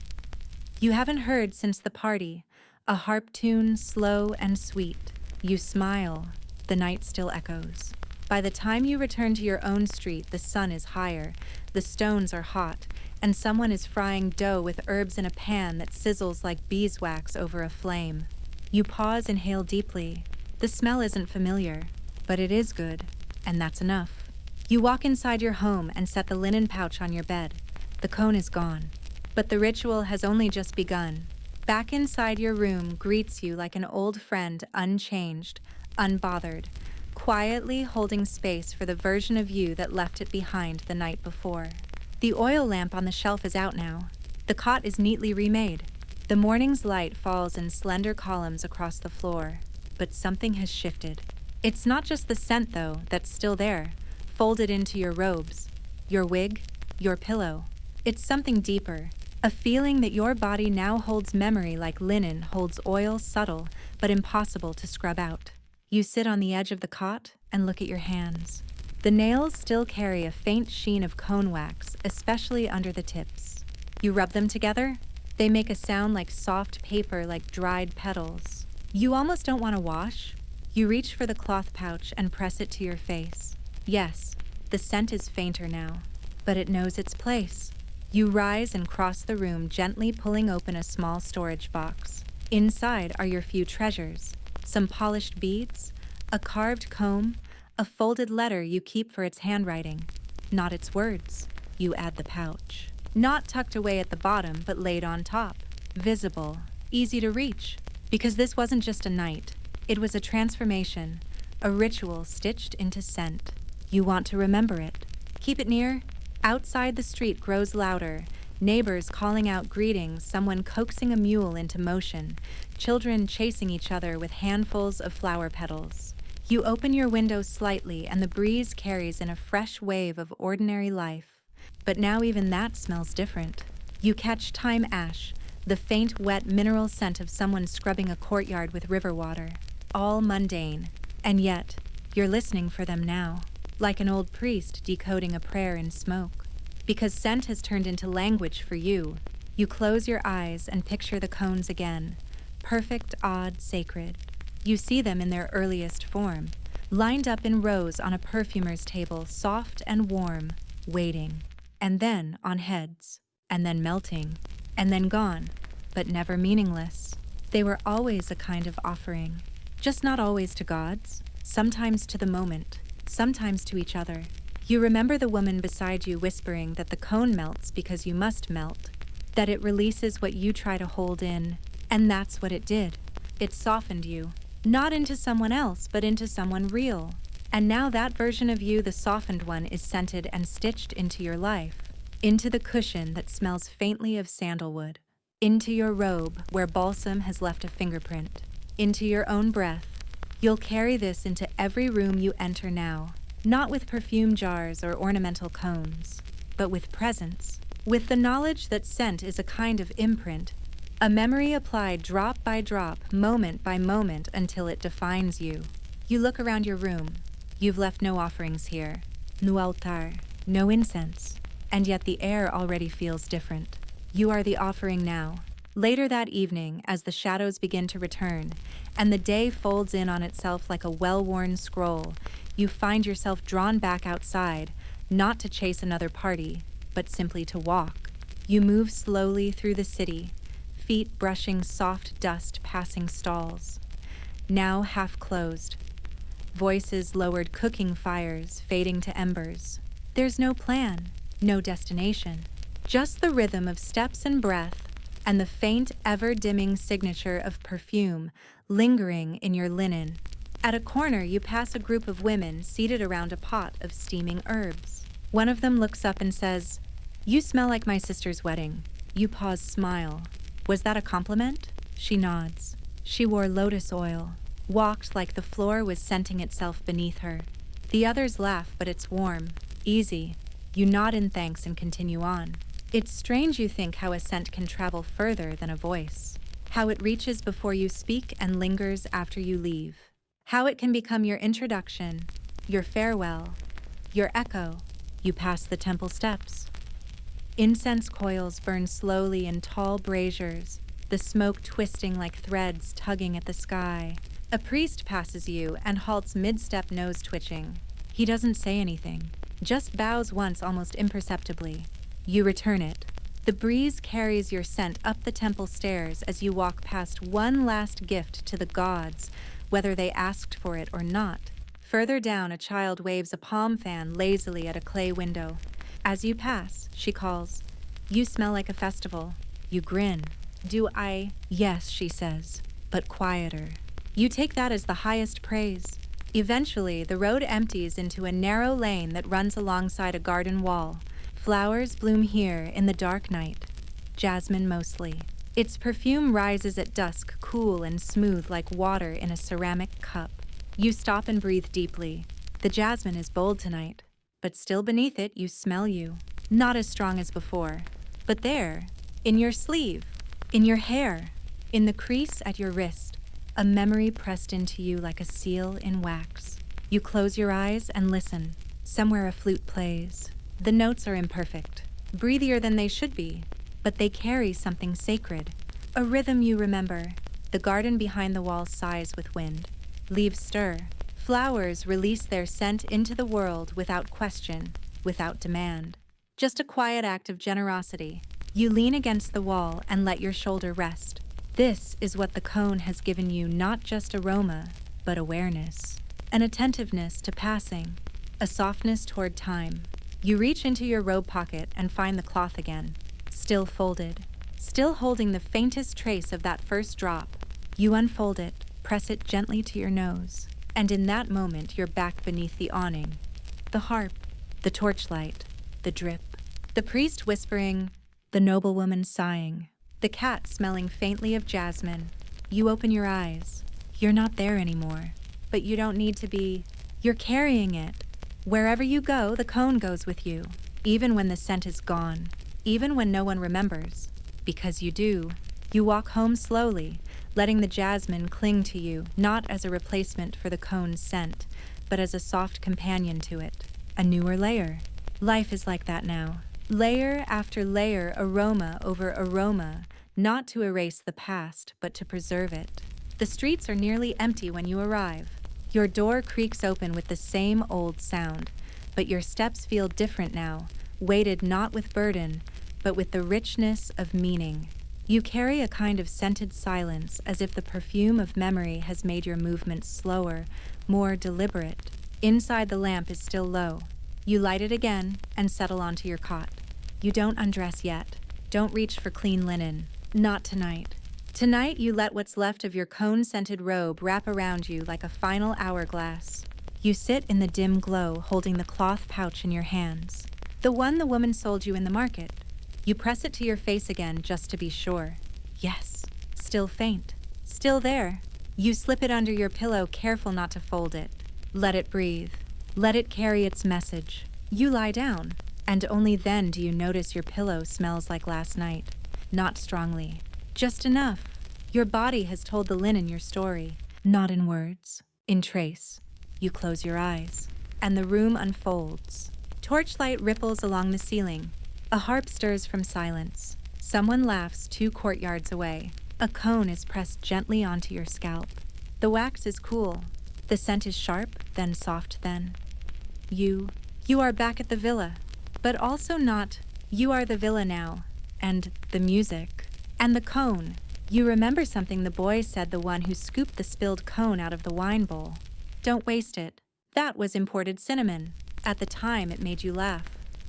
You haven't heard since the party, a harp tune slow and sweet. You smile, the night still echoes. By the time you return to your own street, the sun is higher, the stones are hot, and someone is frying dough with herbs in a pan that sizzles like beeswax over a flame. You pause and inhale deeply. The smell isn't familiar, but it is good, and that's enough. You walk inside your home and set the linen pouch on your bed. The cone is gone, but the ritual has only just begun. Back inside your room greets you like an old friend, unchanged, unbothered, quietly holding space for the version of you that left it behind the night before. The oil lamp on the shelf is out now. The cot is neatly remade. The morning's light falls in slender columns across the floor, but something has shifted. It's not just the scent, though, that's still there, folded into your robes, your wig, your pillow. It's something deeper, a feeling that your body now holds memory like linen holds oil, subtle but impossible to scrub out. You sit on the edge of the cot and look at your hands. The nails still carry a faint sheen of cone wax, especially under the tips. You rub them together. They make a sound like soft paper, like dried petals. You almost don't want to wash. You reach for the cloth pouch and press it to your face. Yes, the scent is fainter now, but it knows its place. You rise and cross the room, gently pulling open a small storage box. Inside are your few treasures, some polished beads, a carved comb, a folded letter you keep for its handwriting, not its words. You add the pouch. Not tucked away at the bottom, but laid on top. Visible, easy to reach. Because this wasn't just a night. It was a transformation, a ritual stitched into scent. You want to remember it. Keep it near. Outside the street grows louder. Neighbors calling out greetings, someone coaxing a mule into motion, children chasing each other with handfuls of flower petals. You open your window slightly and the breeze carries in a fresh wave of ordinary life. But now even that smells different. You catch thyme ash, the faint, wet mineral scent of someone scrubbing a courtyard with river water. All mundane, and yet you're listening for them now, like an old priest decoding a prayer in smoke. Because scent has turned into language for you, you close your eyes and picture the cones again, perfect, odd, sacred. You see them in their earliest form, lined up in rows on a perfumer's table, soft and warm, waiting, and then on heads, and then melting, and then gone, but never meaningless. They were always a kind of offering, just not always to gods, sometimes to the moment, sometimes to each other. You remember the woman beside you whispering that the cone melts because you must melt, that it releases what you try to hold in, and that's what it did. It softened you, not into someone else, but into someone real. And now that version of you, the softened one, is scented and stitched into your life, into the cushion that smells faintly of sandalwood, into your robe where balsam has left a fingerprint, into your own breath. You'll carry this into every room you enter now, not with perfume jars or ornamental cones, but with presence, with the knowledge that scent is a kind of imprint, a memory applied drop by drop, moment by moment, until it defines you. You look around your room. You've left no offerings here, no altar, no incense, and yet the air already feels different. You are the offering now. Later that evening, as the shadows begin to return, and the day folds in on itself like a well-worn scroll, you find yourself drawn back outside, not to chase another party, but simply to walk. You move slowly through the city, feet brushing soft dust passing stalls, now half closed. Voices lowered cooking fires fading to embers. There's no plan, no destination, just the rhythm of steps and breath, and the faint, ever-dimming signature of perfume lingering in your linen. At a corner, you pass a group of women seated around a pot of steaming herbs. One of them looks up and says, "You smell like my sister's wedding." You pause, smile. Was that a compliment? She nods. She wore lotus oil, walked like the floor was scenting itself beneath her. The others laugh, but it's warm, easy. You nod in thanks and continue on. It's strange, you think, how a scent can travel further than a voice, how it reaches before you speak and lingers after you leave, how it can become your introduction, your farewell, your echo. You pass the temple steps. Incense coils burn slowly in tall braziers, the smoke twisting like threads tugging at the sky. A priest passes you and halts mid-step, nose twitching. He doesn't say anything, just bows once almost imperceptibly. You return it. The breeze carries your scent up the temple stairs as you walk past one last gift to the gods, whether they asked for it or not. Further down, a child waves a palm fan lazily at a clay window. As you pass, she calls, "You smell like a festival." You grin. "Do I?" "Yes," she says, but quieter. You take that as the highest praise. Eventually, the road empties into a narrow lane that runs alongside a garden wall. Flowers bloom here in the dark night, jasmine mostly. Its perfume rises at dusk, cool and smooth like water in a ceramic cup. You stop and breathe deeply. The jasmine is bold tonight, but still beneath it you smell you. Not as strong as before, but there, in your sleeve, in your hair, in the crease at your wrist, a memory pressed into you like a seal in wax. You close your eyes and listen. Somewhere a flute plays. The notes are imperfect, breathier than they should be, but they carry something sacred, a rhythm you remember. The garden behind the wall sighs with wind. Leaves stir. Flowers release their scent into the world without question, without demand. Just a quiet act of generosity. You lean against the wall and let your shoulder rest. This is what the cone has given you, not just aroma, but awareness. An attentiveness to passing, a softness toward time. You reach into your robe pocket and find the cloth again, still folded, still holding the faintest trace of that first drop. You unfold it, press it gently to your nose, and in that moment you're back beneath the awning. The harp, the torchlight, the drip, the priest whispering, the noblewoman sighing, the cat smelling faintly of jasmine. You open your eyes. You're not there anymore, but you don't need to be. You're carrying it. Wherever you go, the cone goes with you, even when the scent is gone, even when no one remembers. Because you do. You walk home slowly, letting the jasmine cling to you, not as a replacement for the cone's scent, but as a soft companion to it, a newer layer. Life is like that now. Layer after layer, aroma over aroma, not to erase the past, but to preserve it. The streets are nearly empty when you arrive. Your door creaks open with the same old sound, but your steps feel different now, weighted not with burden, but with the richness of meaning. You carry a kind of scented silence, as if the perfume of memory has made your movements slower, more deliberate. Inside, the lamp is still low. You light it again and settle onto your cot. You don't undress yet. Don't reach for clean linen. Not tonight. Tonight, you let what's left of your cone-scented robe wrap around you like a final hourglass. You sit in the dim glow, holding the cloth pouch in your hands. The one the woman sold you in the market. You press it to your face again just to be sure. Yes, still faint. Still there. You slip it under your pillow, careful not to fold it. Let it breathe. Let it carry its message. You lie down, and only then do you notice your pillow smells like last night. Not strongly. Just enough. Your body has told the linen your story. Not in words, in trace. You close your eyes, and the room unfolds. Torchlight ripples along the ceiling. A harp stirs from silence. Someone laughs 2 courtyards away. A cone is pressed gently onto your scalp. The wax is cool. The scent is sharp, then soft, then. You are back at the villa. But also not, you are the villa now. And the music. And the cone. You remember something the boy said, the one who scooped the spilled cone out of the wine bowl. Don't waste it. That was imported cinnamon. At the time, it made you laugh.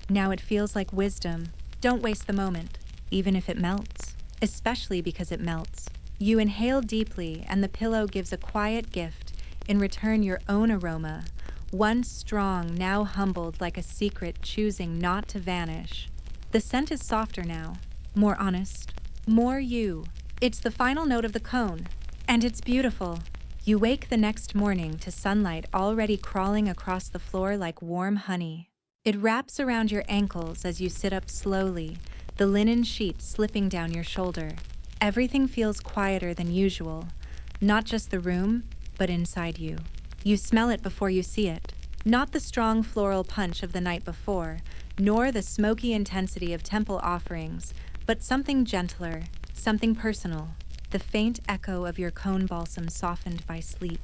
Now it feels like wisdom. Don't waste the moment, even if it melts. Especially because it melts. You inhale deeply, and the pillow gives a quiet gift. In return, your own aroma. Once strong, now humbled like a secret, choosing not to vanish. The scent is softer now. More honest. More you. It's the final note of the cone. And it's beautiful. You wake the next morning to sunlight already crawling across the floor like warm honey. It wraps around your ankles as you sit up slowly, the linen sheet slipping down your shoulder. Everything feels quieter than usual. Not just the room, but inside you. You smell it before you see it. Not the strong floral punch of the night before, nor the smoky intensity of temple offerings, but something gentler, something personal, the faint echo of your cone balsam softened by sleep.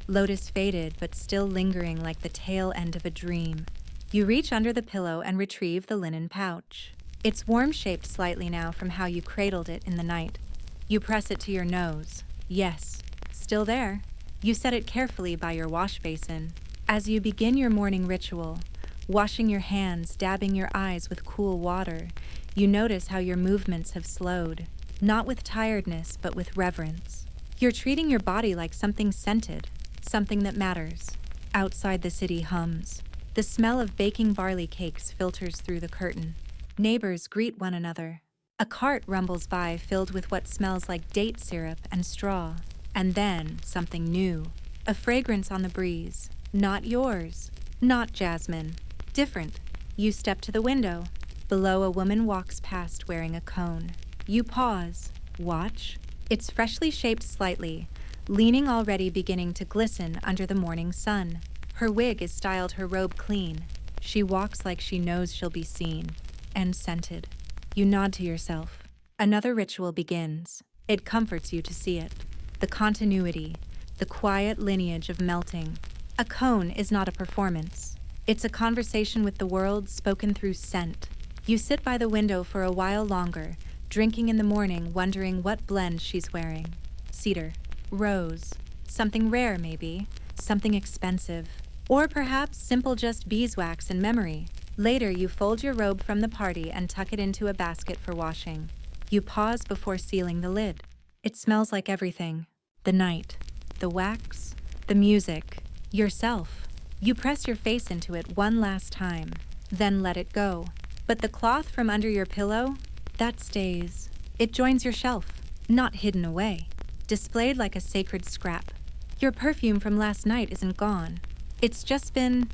Lotus faded, but still lingering like the tail end of a dream. You reach under the pillow and retrieve the linen pouch. It's warm-shaped slightly now from how you cradled it in the night. You press it to your nose. Yes, still there. You set it carefully by your wash basin. As you begin your morning ritual, washing your hands, dabbing your eyes with cool water, you notice how your movements have slowed, not with tiredness, but with reverence. You're treating your body like something scented, something that matters. Outside, the city hums. The smell of baking barley cakes filters through the curtain. Neighbors greet one another. A cart rumbles by filled with what smells like date syrup and straw. And then something new. A fragrance on the breeze. Not yours. Not jasmine. Different. You step to the window. Below, a woman walks past wearing a cone. You pause. Watch. It's freshly shaped slightly, leaning already beginning to glisten under the morning sun. Her wig is styled her robe clean. She walks like she knows she'll be seen. And scented. You nod to yourself. Another ritual begins. It comforts you to see it. The continuity. The quiet lineage of melting. A cone is not a performance. It's a conversation with the world spoken through scent. You sit by the window for a while longer, drinking in the morning, wondering what blend she's wearing. Cedar. Rose. Something rare, maybe. Something expensive. Or perhaps simple just beeswax and memory. Later, you fold your robe from the party and tuck it into a basket for washing. You pause before sealing the lid. It smells like everything. The night. The wax. The music. Yourself. You press your face into it one last time, then let it go. But the cloth from under your pillow, that stays. It joins your shelf, not hidden away, displayed like a sacred scrap. Your perfume from last night isn't gone. It's just been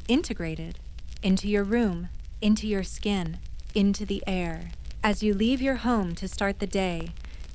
integrated into your room, into your skin, into the air. As you leave your home to start the day,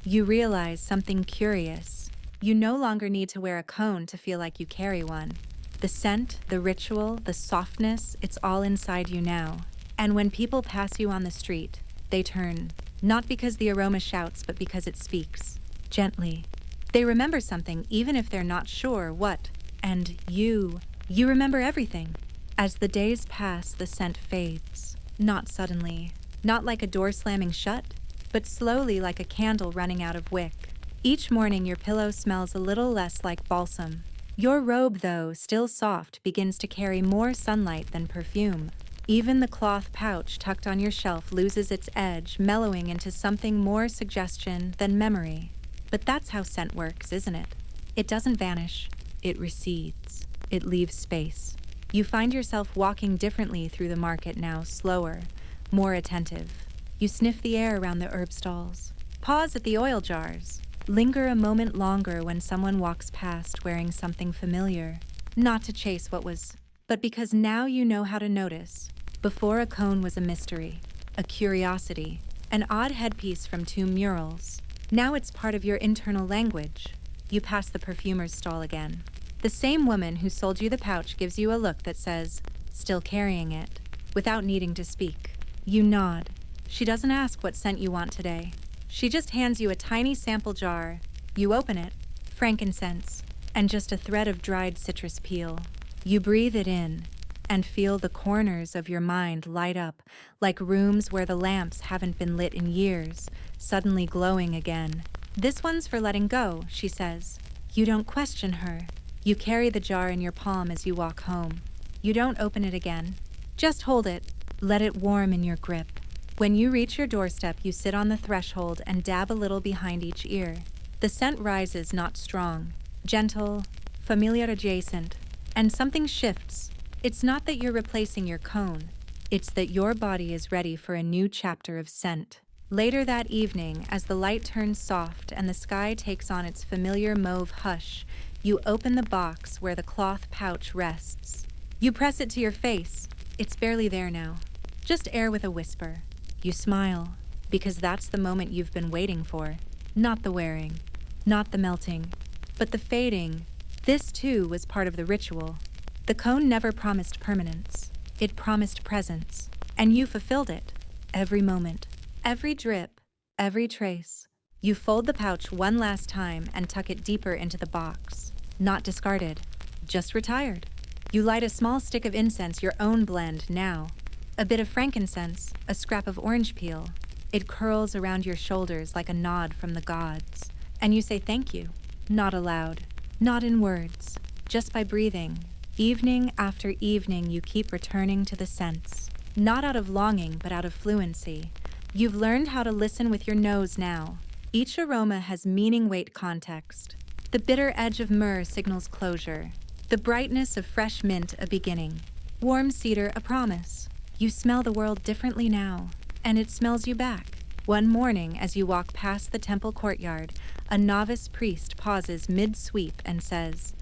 you realize something curious. You no longer need to wear a cone to feel like you carry one. The scent, the ritual, the softness, it's all inside you now. And when people pass you on the street, they turn, not because the aroma shouts, but because it speaks. Gently. They remember something even if they're not sure what. And you remember everything. As the days pass, the scent fades. Not suddenly, not like a door slamming shut, but slowly like a candle running out of wick. Each morning your pillow smells a little less like balsam. Your robe, though, still soft, begins to carry more sunlight than perfume. Even the cloth pouch tucked on your shelf loses its edge, mellowing into something more suggestion than memory. But that's how scent works, isn't it? It doesn't vanish. It recedes. It leaves space. You find yourself walking differently through the market now, slower, more attentive. You sniff the air around the herb stalls. Pause at the oil jars. Linger a moment longer when someone walks past wearing something familiar. Not to chase what was, but because now you know how to notice. Before, a cone was a mystery, a curiosity, an odd headpiece from 2 murals. Now it's part of your internal language. You pass the perfumer's stall again. The same woman who sold you the pouch gives you a look that says, "Still carrying it," without needing to speak. You nod. She doesn't ask what scent you want today. She just hands you a tiny sample jar. You open it, frankincense, and just a thread of dried citrus peel. You breathe it in and feel the corners of your mind light up like rooms where the lamps haven't been lit in years, suddenly glowing again. "This one's for letting go," she says. You don't question her. You carry the jar in your palm as you walk home. You don't open it again. Just hold it. Let it warm in your grip. When you reach your doorstep, you sit on the threshold and dab a little behind each ear. The scent rises, not strong, gentle, familiar adjacent, and something shifts. It's not that you're replacing your cone. It's that your body is ready for a new chapter of scent. Later that evening, as the light turns soft and the sky takes on its familiar mauve hush, you open the box where the cloth pouch rests. You press it to your face. It's barely there now. Just air with a whisper. You smile, because that's the moment you've been waiting for. Not the wearing, not the melting, but the fading. This, too, was part of the ritual. The cone never promised permanence. It promised presence. And you fulfilled it. Every moment, every drip, every trace. You fold the pouch one last time and tuck it deeper into the box. Not discarded, just retired. You light a small stick of incense, your own blend now. A bit of frankincense, a scrap of orange peel. It curls around your shoulders like a nod from the gods. And you say thank you, not aloud, not in words, just by breathing. Evening after evening, you keep returning to the scents. Not out of longing, but out of fluency. You've learned how to listen with your nose now. Each aroma has meaning, weight, context. The bitter edge of myrrh signals closure. The brightness of fresh mint, a beginning. Warm cedar, a promise. You smell the world differently now, and it smells you back. One morning, as you walk past the temple courtyard, a novice priest pauses mid-sweep and says,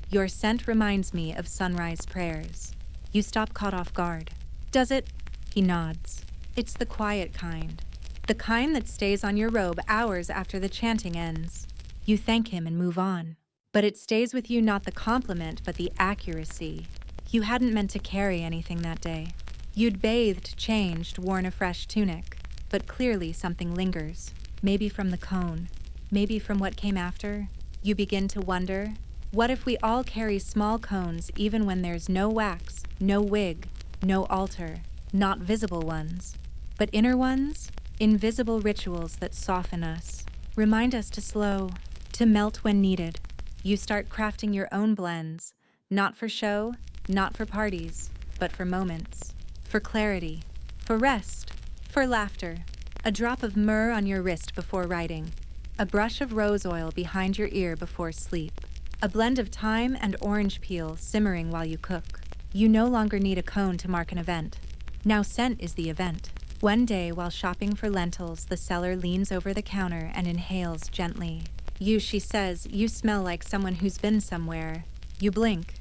"Your scent reminds me of sunrise prayers." You stop, caught off guard. "Does it?" He nods. "It's the quiet kind. The kind that stays on your robe hours after the chanting ends." You thank him and move on. But it stays with you, not the compliment, but the accuracy. You hadn't meant to carry anything that day. You'd bathed, changed, worn a fresh tunic, but clearly something lingers. Maybe from the cone, maybe from what came after. You begin to wonder, what if we all carry small cones even when there's no wax, no wig, no altar, not visible ones, but inner ones? Invisible rituals that soften us, remind us to slow, to melt when needed. You start crafting your own blends, not for show, not for parties, but for moments. For clarity, for rest, for laughter. A drop of myrrh on your wrist before writing. A brush of rose oil behind your ear before sleep. A blend of thyme and orange peel simmering while you cook. You no longer need a cone to mark an event. Now scent is the event. One day, while shopping for lentils, the seller leans over the counter and inhales gently. She says, "You smell like someone who's been somewhere." You blink.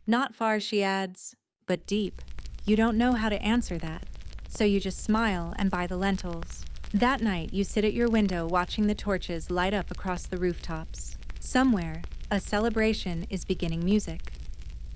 Not far," she adds, "but deep." You don't know how to answer that, so you just smile and buy the lentils. That night, you sit at your window watching the torches light up across the rooftops. Somewhere, a celebration is beginning music.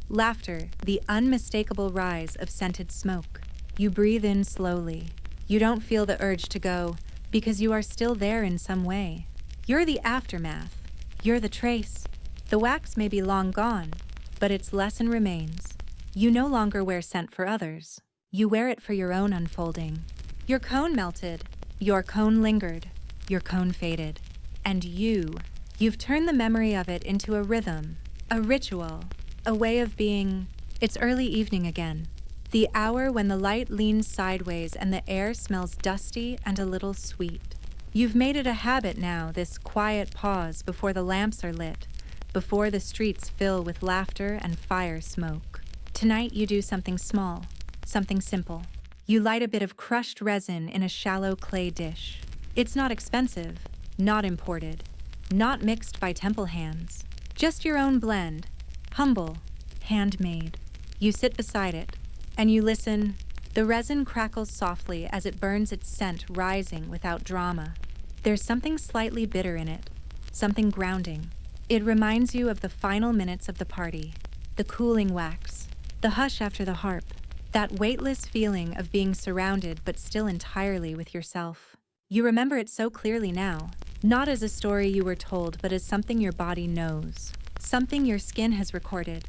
Laughter, the unmistakable rise of scented smoke. You breathe in slowly. You don't feel the urge to go, because you are still there in some way. You're the aftermath. You're the trace. The wax may be long gone, but its lesson remains. You no longer wear scent for others. You wear it for your own unfolding. Your cone melted. Your cone lingered. Your cone faded. And you've turned the memory of it into a rhythm, a ritual, a way of being. It's early evening again. The hour when the light leans sideways and the air smells dusty and a little sweet. You've made it a habit now, this quiet pause before the lamps are lit, before the streets fill with laughter and fire smoke. Tonight you do something small, something simple. You light a bit of crushed resin in a shallow clay dish. It's not expensive, not imported, not mixed by temple hands. Just your own blend, humble, handmade. You sit beside it, and you listen. The resin crackles softly as it burns its scent, rising without drama. There's something slightly bitter in it, something grounding. It reminds you of the final minutes of the party, the cooling wax, the hush after the harp, that weightless feeling of being surrounded but still entirely with yourself. You remember it so clearly now, not as a story you were told, but as something your body knows, something your skin has recorded.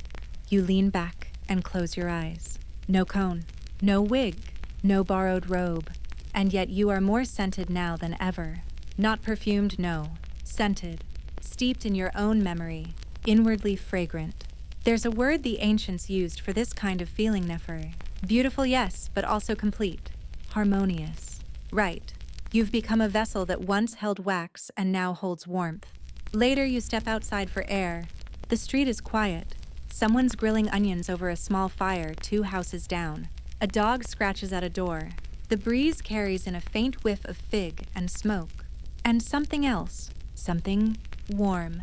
You lean back and close your eyes. No cone, no wig, no borrowed robe, and yet you are more scented now than ever. Not perfumed, no, scented, steeped in your own memory, inwardly fragrant. There's a word the ancients used for this kind of feeling, Nefer. Beautiful, yes, but also complete. Harmonious. Right. You've become a vessel that once held wax and now holds warmth. Later you step outside for air. The street is quiet. Someone's grilling onions over a small fire 2 houses down. A dog scratches at a door. The breeze carries in a faint whiff of fig and smoke. And something else. Something warm.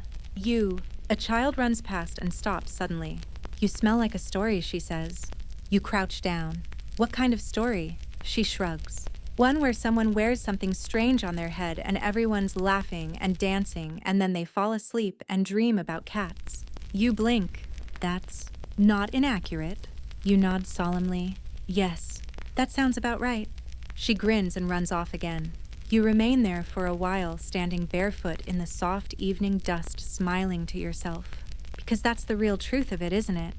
A child runs past and stops suddenly. You smell like a story, she says. You crouch down. What kind of story? She shrugs. One where someone wears something strange on their head and everyone's laughing and dancing, and then they fall asleep and dream about cats. You blink. That's not inaccurate. You nod solemnly. Yes, that sounds about right. She grins and runs off again. You remain there for a while, standing barefoot in the soft evening dust, smiling to yourself. Because that's the real truth of it, isn't it?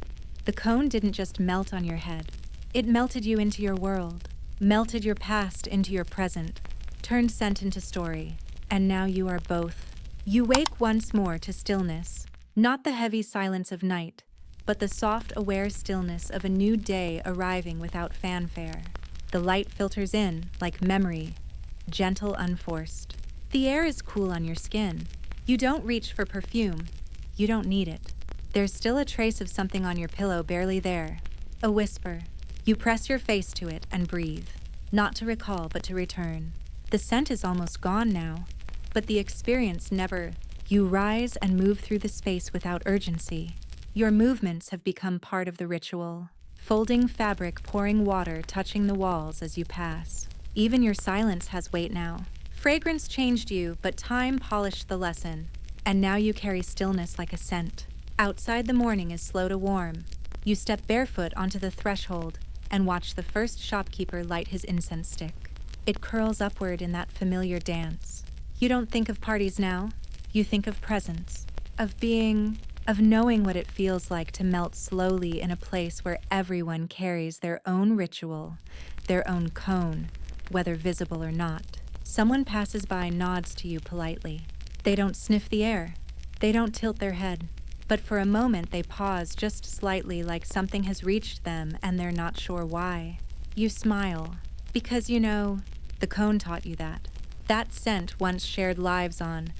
The cone didn't just melt on your head. It melted you into your world, melted your past into your present, turned scent into story. And now you are both. You wake once more to stillness, not the heavy silence of night, but the soft, aware stillness of a new day arriving without fanfare. The light filters in, like memory, gentle, unforced. The air is cool on your skin. You don't reach for perfume. You don't need it. There's still a trace of something on your pillow, barely there. A whisper. You press your face to it and breathe. Not to recall, but to return. The scent is almost gone now, but the experience never. You rise and move through the space without urgency. Your movements have become part of the ritual. Folding fabric, pouring water, touching the walls as you pass. Even your silence has weight now. Fragrance changed you, but time polished the lesson. And now you carry stillness like a scent. Outside, the morning is slow to warm. You step barefoot onto the threshold and watch the first shopkeeper light his incense stick. It curls upward in that familiar dance. You don't think of parties now. You think of presence, of being, of knowing what it feels like to melt slowly in a place where everyone carries their own ritual, their own cone, whether visible or not. Someone passes by, nods to you politely. They don't sniff the air. They don't tilt their head. But for a moment they pause just slightly, like something has reached them and they're not sure why. You smile, because you know, the cone taught you that. That scent once shared lives on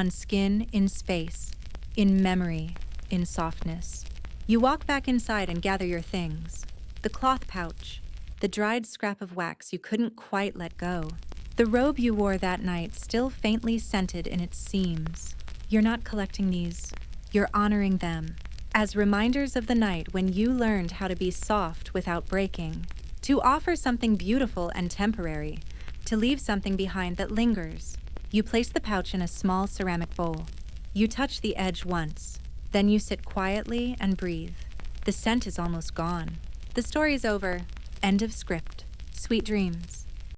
skin, in space, in memory, in softness. You walk back inside and gather your things. The cloth pouch, the dried scrap of wax you couldn't quite let go. The robe you wore that night, still faintly scented in its seams. You're not collecting these. You're honoring them as reminders of the night when you learned how to be soft without breaking, to offer something beautiful and temporary, to leave something behind that lingers. You place the pouch in a small ceramic bowl. You touch the edge once, then you sit quietly and breathe. The scent is almost gone. The story's over. End of script. Sweet dreams.